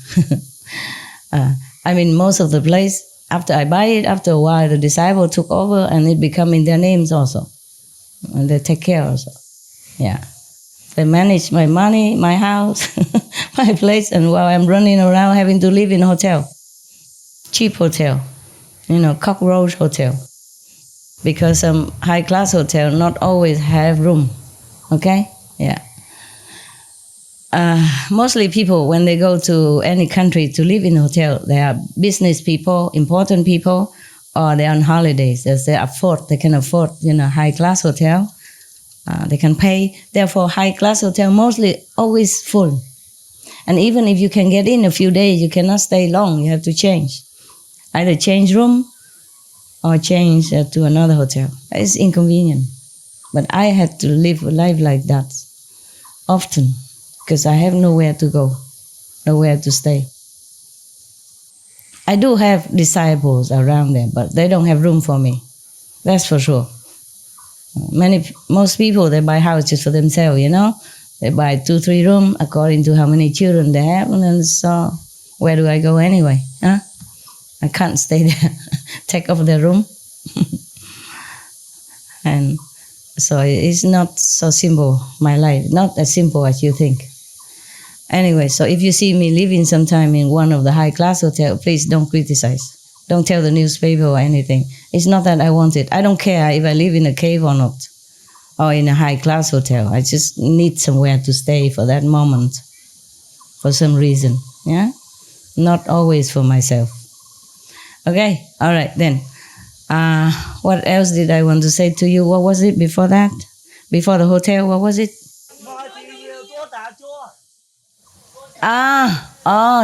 Most of the place, after I buy it, after a while, the disciple took over and it become in their names also. And they take care also, yeah. They manage my money, my house, my place, and while I'm running around having to live in a hotel. Cheap hotel, cockroach hotel. Because some high-class hotel not always have room, okay? Yeah. Mostly people, when they go to any country to live in a hotel, they are business people, important people, or they're on holidays. As they can afford, high-class hotel. They can pay. Therefore, high-class hotel mostly always full. And even if you can get in a few days, you cannot stay long. You have to change. Either change room or change to another hotel. It's inconvenient. But I had to live a life like that often because I have nowhere to go, nowhere to stay. I do have disciples around there, but they don't have room for me. That's for sure. Most people, they buy houses for themselves, you know. They buy 2-3 rooms according to how many children they have, and then so where do I go anyway? Huh? I can't stay there, take off the room. And so it's not so simple, my life, not as simple as you think. Anyway, so if you see me living sometime in one of the high-class hotels, please don't criticize. Don't tell the newspaper or anything. It's not that I want it. I don't care if I live in a cave or not, or in a high-class hotel. I just need somewhere to stay for that moment, for some reason, yeah? Not always for myself. Okay, all right then. What else did I want to say to you? What was it before that? Before the hotel, what was it?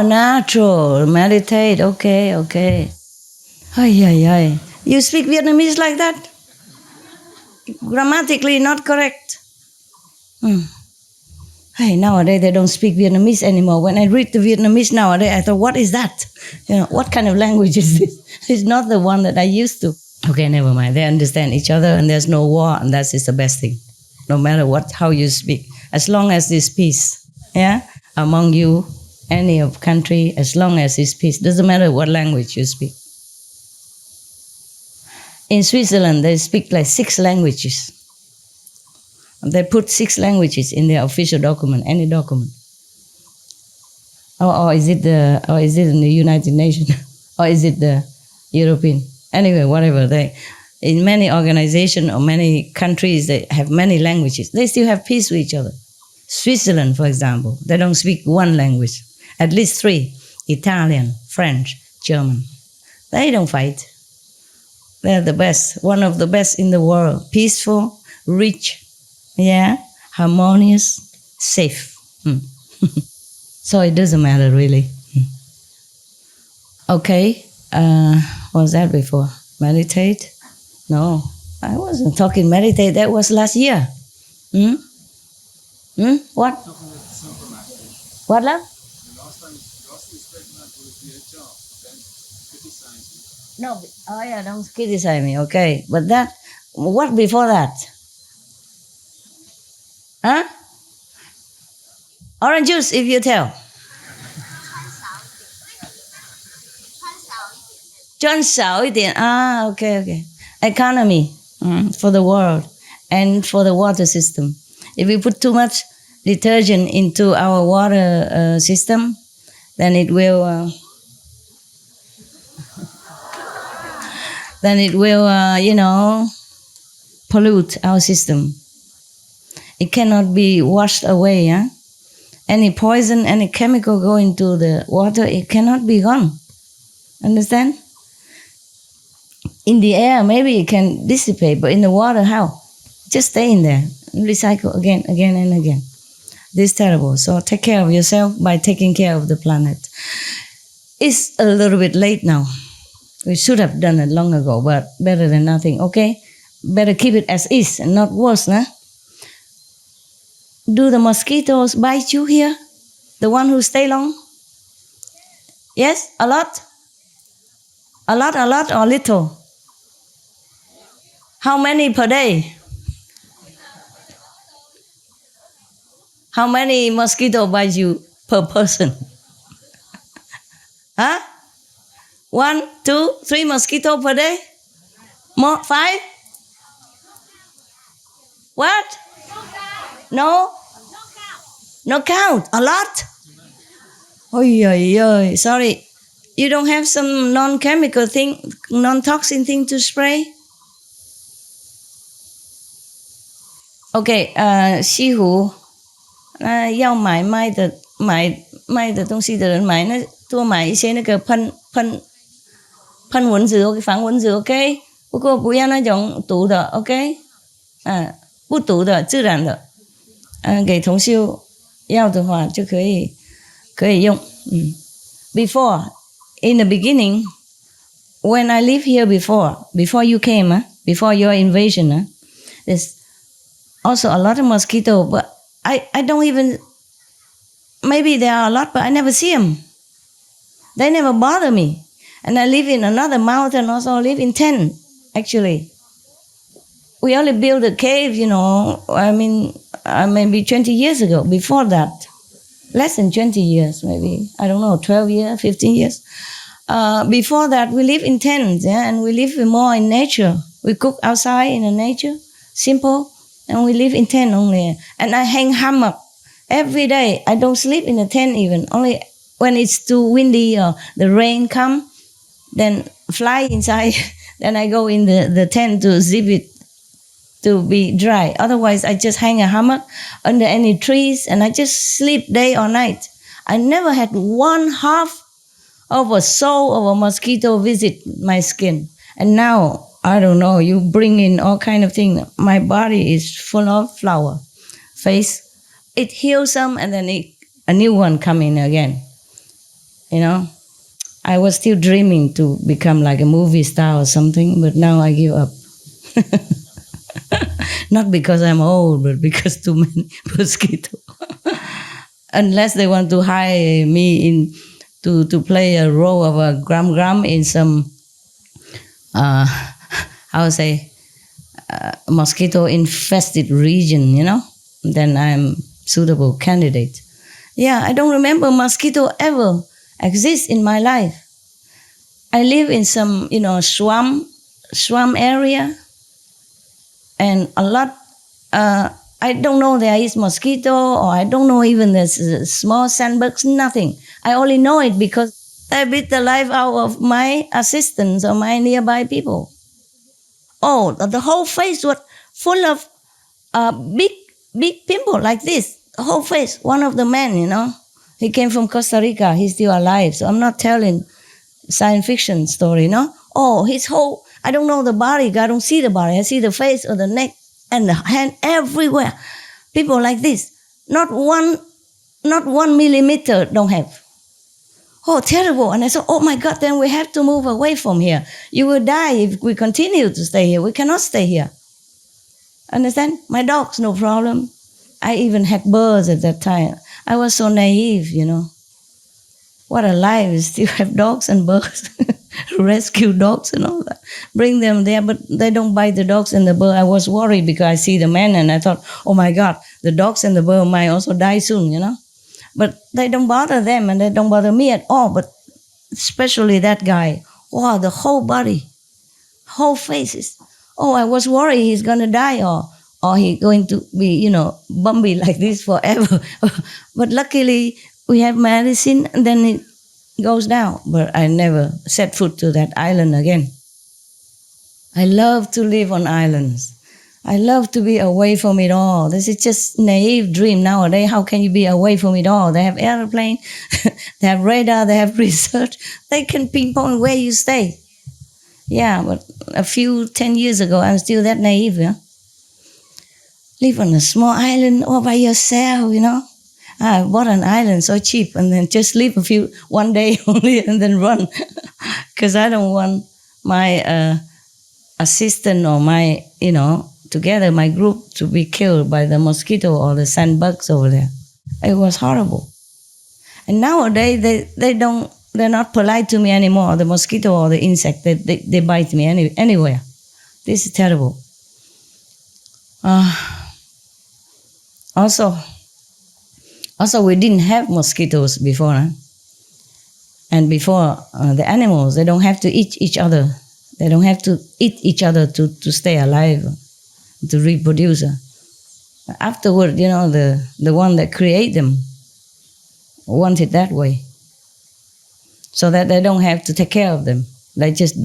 Natural, meditate, okay. Ay. You speak Vietnamese like that? Grammatically not correct. Hey, nowadays they don't speak Vietnamese anymore. When I read the Vietnamese nowadays, I thought, what is that? You know, what kind of language is this? It's not the one that I used to. Okay, never mind. They understand each other and there's no war, and that is the best thing. No matter how you speak. As long as there's peace, yeah, among you, any of country, as long as there's peace. Doesn't matter what language you speak. In Switzerland, they speak like 6 languages. They put 6 languages in their official document, any document. Or is it in the United Nations? Or is it the European? Anyway, whatever. In many organizations or many countries, they have many languages. They still have peace with each other. Switzerland, for example, they don't speak one language. At least 3. Italian, French, German. They don't fight. They're the best, one of the best in the world. Peaceful, rich, yeah, harmonious, safe. So it doesn't matter really. Okay, what was that before? Meditate? No, I wasn't talking meditate. That was last year. What? What, love? No, don't criticize me, okay. But what before that? Huh? Orange juice, if you tell. 赚少一点. Okay. Economy for the world and for the water system. If we put too much detergent into our water system, then it will... pollute our system. It cannot be washed away. Yeah? Any poison, any chemical go into the water, it cannot be gone. Understand? In the air, maybe it can dissipate, but in the water, how? Just stay in there and recycle again and again. This is terrible. So take care of yourself by taking care of the planet. It's a little bit late now. We should have done it long ago, but better than nothing, okay? Better keep it as is and not worse, nah? Do the mosquitoes bite you here? The one who stay long? Yes? A lot? A lot or little? How many per day? How many mosquitoes bite you per person? Huh? 1, 2, 3 mosquitoes per day? More? 5? What? No? No count. A lot? Oi. Sorry. You don't have some non-chemical thing, non-toxin thing to spray? Okay, 西湖要买卖的东西的人买，那多买一些那个喷蚊子，防蚊子 ，OK？ 不过不要那种毒的 ，OK？ 不毒的，自然的，给同修要的话就可以用。Before, in the beginning, when I live here before you came, before your invasion, there's also a lot of mosquito, but I don't even, maybe there are a lot, but I never see them. They never bother me. And I live in another mountain, also live in tent, actually. We only built a cave, maybe 20 years ago. Before that, less than 20 years, maybe, I don't know, 12 years, 15 years. Before that, we live in tents, and we live more in nature. We cook outside in the nature, simple, and we live in tent only. And I hang hammock every day. I don't sleep in a tent even, only when it's too windy or the rain come, then fly inside. Then I go in the tent to zip it to be dry. Otherwise, I just hang a hammock under any trees and I just sleep day or night. I never had one half of a soul of a mosquito visit my skin. And now, I don't know, you bring in all kind of things. My body is full of flower. Face, it heals some and then a new one come in again. I was still dreaming to become like a movie star or something, but now I give up. Not because I'm old, but because too many mosquitoes. Unless they want to hire me in to play a role of a gram in some, mosquito-infested region, then I'm suitable candidate. Yeah, I don't remember mosquito ever exist in my life. I live in some, swamp area, and a lot, I don't know there is mosquito, or I don't know even there's small sandbugs, nothing. I only know it because I beat the life out of my assistants or my nearby people. Oh, the whole face was full of big pimple like this. The whole face. One of the men, he came from Costa Rica. He's still alive. So I'm not telling science fiction story, Oh, his whole, I don't know the body. I don't see the body. I see the face or the neck and the hand everywhere. People like this. Not one millimeter don't have. Oh, terrible. And I said, oh my God, then we have to move away from here. You will die if we continue to stay here. We cannot stay here. Understand? My dogs, no problem. I even had birds at that time. I was so naive, What a life, still have dogs and birds. Rescue dogs and all that. Bring them there, but they don't bite the dogs and the bird. I was worried because I see the man and I thought, oh my God, the dogs and the bird might also die soon, But they don't bother them and they don't bother me at all, but especially that guy. Wow, the whole body, whole faces. Oh, I was worried he's going to die or he's going to be, bumpy like this forever. But luckily, we have medicine and then it goes down. But I never set foot to that island again. I love to live on islands. I love to be away from it all. This is just naive dream nowadays. How can you be away from it all? They have airplane, they have radar, they have research. They can pinpoint where you stay. Yeah, but 10 years ago, I'm still that naive, Live on a small island all by yourself, I bought an island so cheap and then just live one day only and then run. Because I don't want my assistant or my, together my group to be killed by the mosquito or the sandbugs over there. It was horrible. And nowadays they're not polite to me anymore, the mosquito or the insect. They bite me anywhere. This is terrible. Also, we didn't have mosquitoes before. And before, the animals, they don't have to eat each other. They don't have to eat each other to stay alive, to reproduce. Afterward, the one that create them want it that way. So that they don't have to take care of them. They just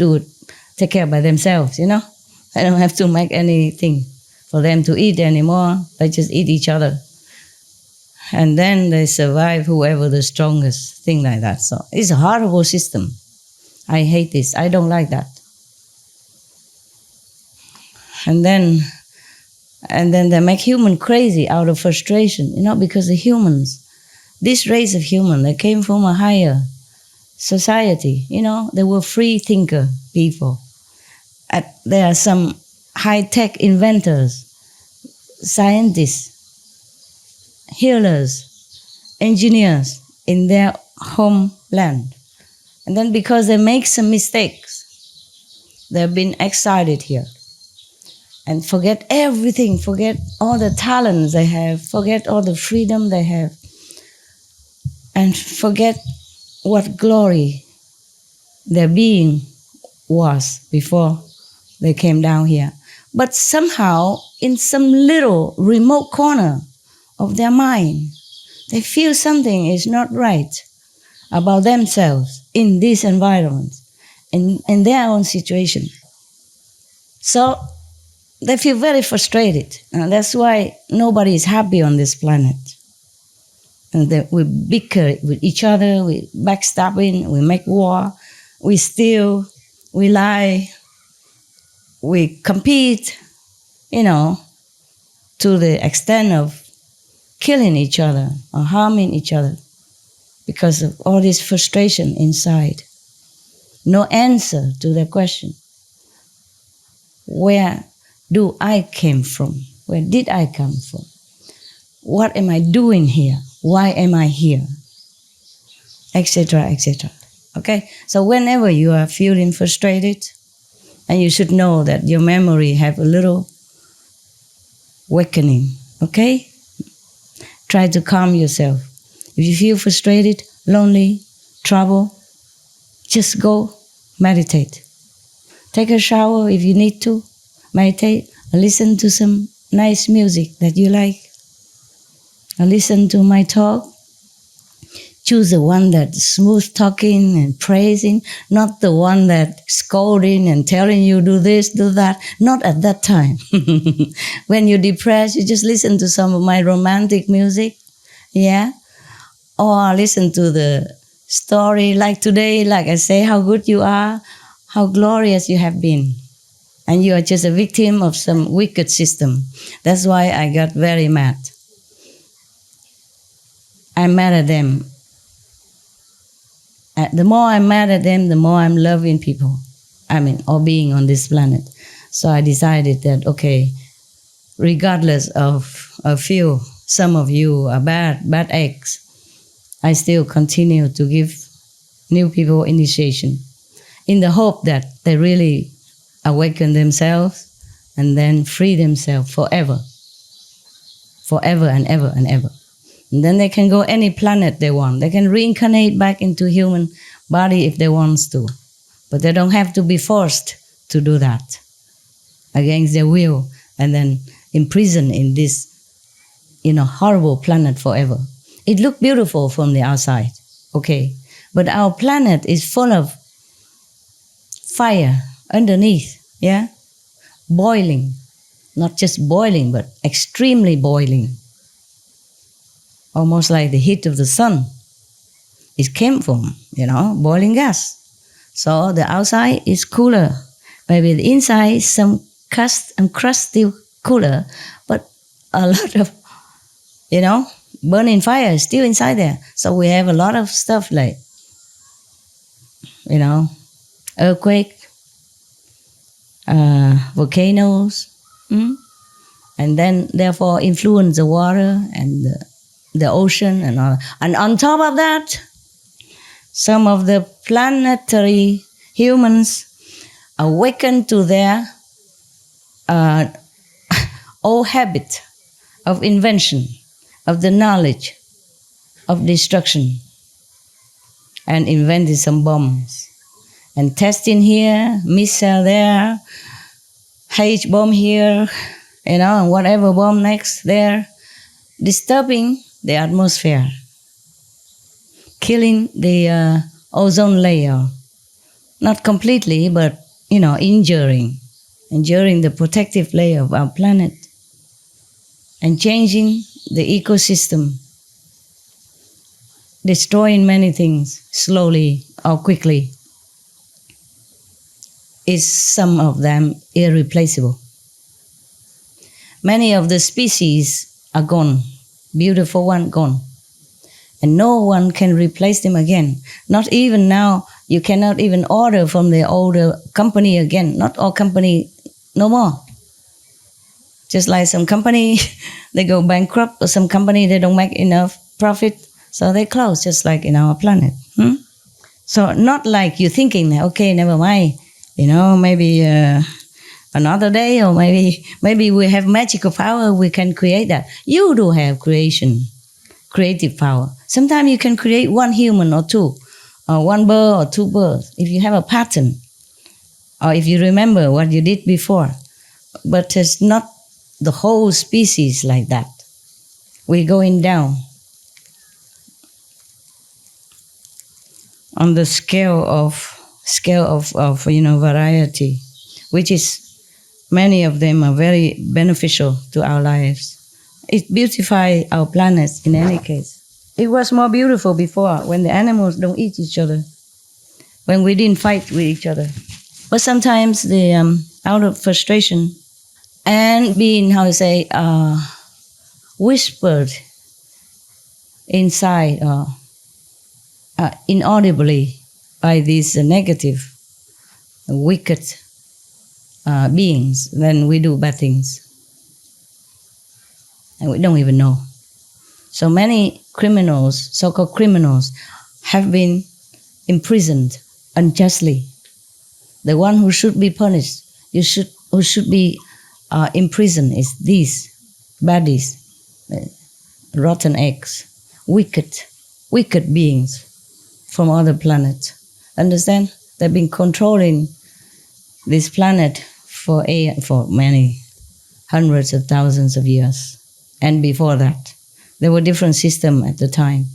take care by themselves, They don't have to make anything for them to eat anymore. They just eat each other. And then they survive whoever the strongest, thing like that. So it's a horrible system. I hate this. I don't like that. And then they make human crazy out of frustration, because the humans, this race of human, they came from a higher society. They were free thinker people. There are some high-tech inventors, scientists, healers, engineers in their homeland. And then because they make some mistakes, they've been exiled here. And forget everything, forget all the talents they have, forget all the freedom they have, and forget what glory their being was before they came down here. But somehow, in some little remote corner of their mind, they feel something is not right about themselves in this environment, in their own situation. So they feel very frustrated, and that's why nobody is happy on this planet. And we bicker with each other, we backstabbing, we make war, we steal, we lie, we compete, to the extent of killing each other or harming each other because of all this frustration inside. No answer to the question, where do I came from? Where did I come from? What am I doing here? Why am I here? Etc., etc. Okay? So whenever you are feeling frustrated, and you should know that your memory have a little awakening. Okay? Try to calm yourself. If you feel frustrated, lonely, trouble, just go meditate. Take a shower if you need to. Meditate. Listen to some nice music that you like. Listen to my talk. Choose the one that's smooth talking and praising, not the one that's scolding and telling you do this, do that. Not at that time. When you're depressed, you just listen to some of my romantic music, yeah? Or listen to the story like today, like I say, how good you are, how glorious you have been. And you are just a victim of some wicked system. That's why I got very mad. I'm mad at them. The more I'm mad at them, the more I'm loving people. Or being on this planet. So I decided that, okay, regardless of some of you are bad eggs, I still continue to give new people initiation in the hope that they really awaken themselves and then free themselves forever. Forever and ever and ever. And then they can go any planet they want. They can reincarnate back into human body if they want to. But they don't have to be forced to do that against their will and then imprisoned in this, horrible planet forever. It looked beautiful from the outside, okay? But our planet is full of fire underneath, yeah? Boiling. Not just boiling, but extremely boiling. Almost like the heat of the sun. It came from, boiling gas. So the outside is cooler. Maybe the inside is some crust still cooler, but a lot of, burning fire is still inside there. So we have a lot of stuff like, earthquake, volcanoes, and then therefore influence the water and the ocean and all. And on top of that, some of the planetary humans awaken to their old habit of invention, of the knowledge of destruction, and invented some bombs. And testing here, missile there, H bomb here, and whatever bomb next there, disturbing the atmosphere, killing the ozone layer. Not completely, but, injuring the protective layer of our planet and changing the ecosystem, destroying many things slowly or quickly. Is some of them irreplaceable. Many of the species are gone. Beautiful one, gone. And no one can replace them again. Not even now, you cannot even order from the older company again. Not all company, no more. Just like some company, they go bankrupt, or some company, they don't make enough profit, so they close, just like in our planet. So not like you're thinking, okay, never mind, maybe another day, or maybe we have magical power, we can create that. You do have creative power. Sometimes you can create one human or two, or one bird or two birds, if you have a pattern, or if you remember what you did before. But it's not the whole species like that. We're going down on the scale of variety, which is many of them are very beneficial to our lives. It beautifies our planet in any case. It was more beautiful before, when the animals don't eat each other, when we didn't fight with each other. But sometimes out of frustration and being, whispered inside, inaudibly, by these negative, wicked beings, then we do bad things. And we don't even know. So many criminals, so-called criminals, have been imprisoned unjustly. The one who should be punished, who should be imprisoned, is these baddies, rotten eggs, wicked beings from other planets. Understand? They've been controlling this planet for many hundreds of thousands of years. And before that, there were different systems at the time.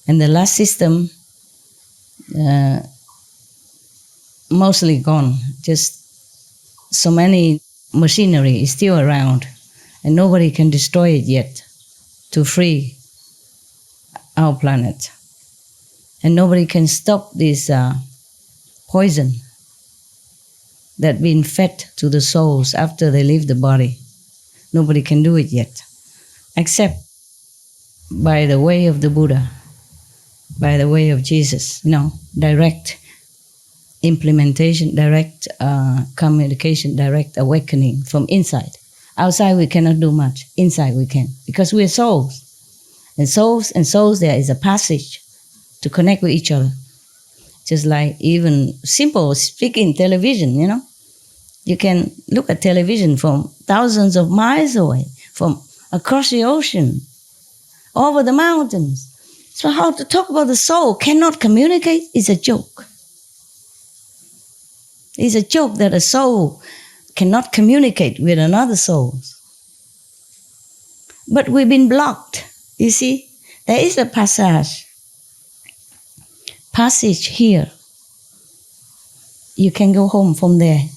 And the last system, mostly gone. Just so many machinery is still around, and nobody can destroy it yet to free our planet. And nobody can stop this poison that been fed to the souls after they leave the body. Nobody can do it yet, except by the way of the Buddha, by the way of Jesus, direct implementation, direct communication, direct awakening from inside. Outside we cannot do much, inside we can, because we are souls. And souls, there is a passage to connect with each other. Just like even simple speaking television, You can look at television from thousands of miles away, from across the ocean, over the mountains. So how to talk about the soul cannot communicate is a joke. It's a joke that a soul cannot communicate with another soul. But we've been blocked, you see. There is a passage here. You can go home from there.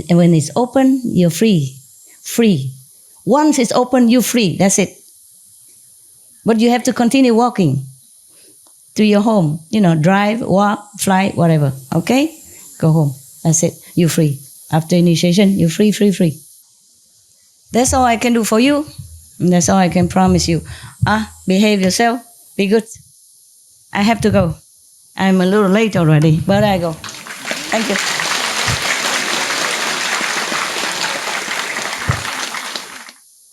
When it's open, you're free. Once it's open, you're free. That's it. But you have to continue walking to your home. Drive, walk, fly, whatever. Okay? Go home. That's it. You're free. After initiation, you're free. That's all I can do for you. And that's all I can promise you. Behave yourself. Be good. I have to go. I'm a little late already, but I go. Thank you.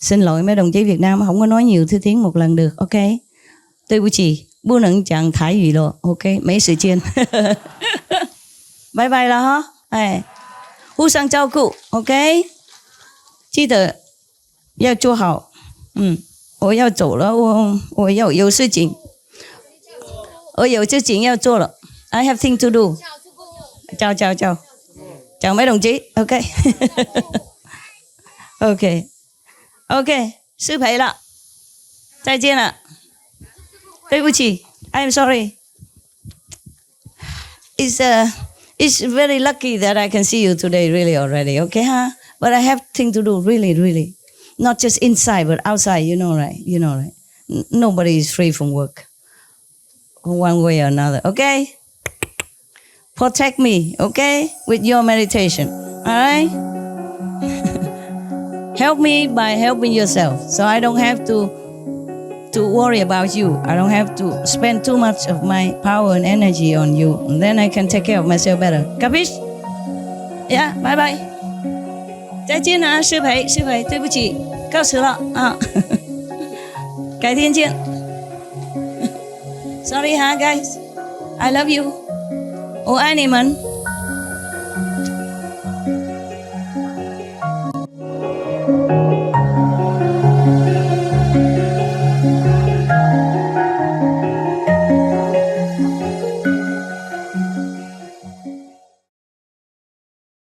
Xin lỗi mấy đồng chí Việt Nam không có nói nhiều thứ tiếng một lần được, ok? 对不起，不能讲台语了 ，OK？ 没时间。拜拜了哈，互相照顾 ，OK？ 记得要做好，我要走了，我要有事情，我有事情要做了 ，I have thing to do。chào mấy đồng chí ，OK？ OK， 失陪了，再见了，对不起 ，I'm sorry。It's very lucky that I can see you today, really already, okay, huh? But I have thing to do, really, not just inside but outside. You know, right? Nobody is free from work, one way or another. Okay, protect me, okay, with your meditation. All right. Help me by helping yourself, so I don't have to to worry about you. I don't have to spend too much of my power and energy on you. And then I can take care of myself better. Capiche? Yeah, bye bye. 再见啊，师培，对不起，告辞了啊，改天见。Sorry 哈，guys，I love you，我爱你们。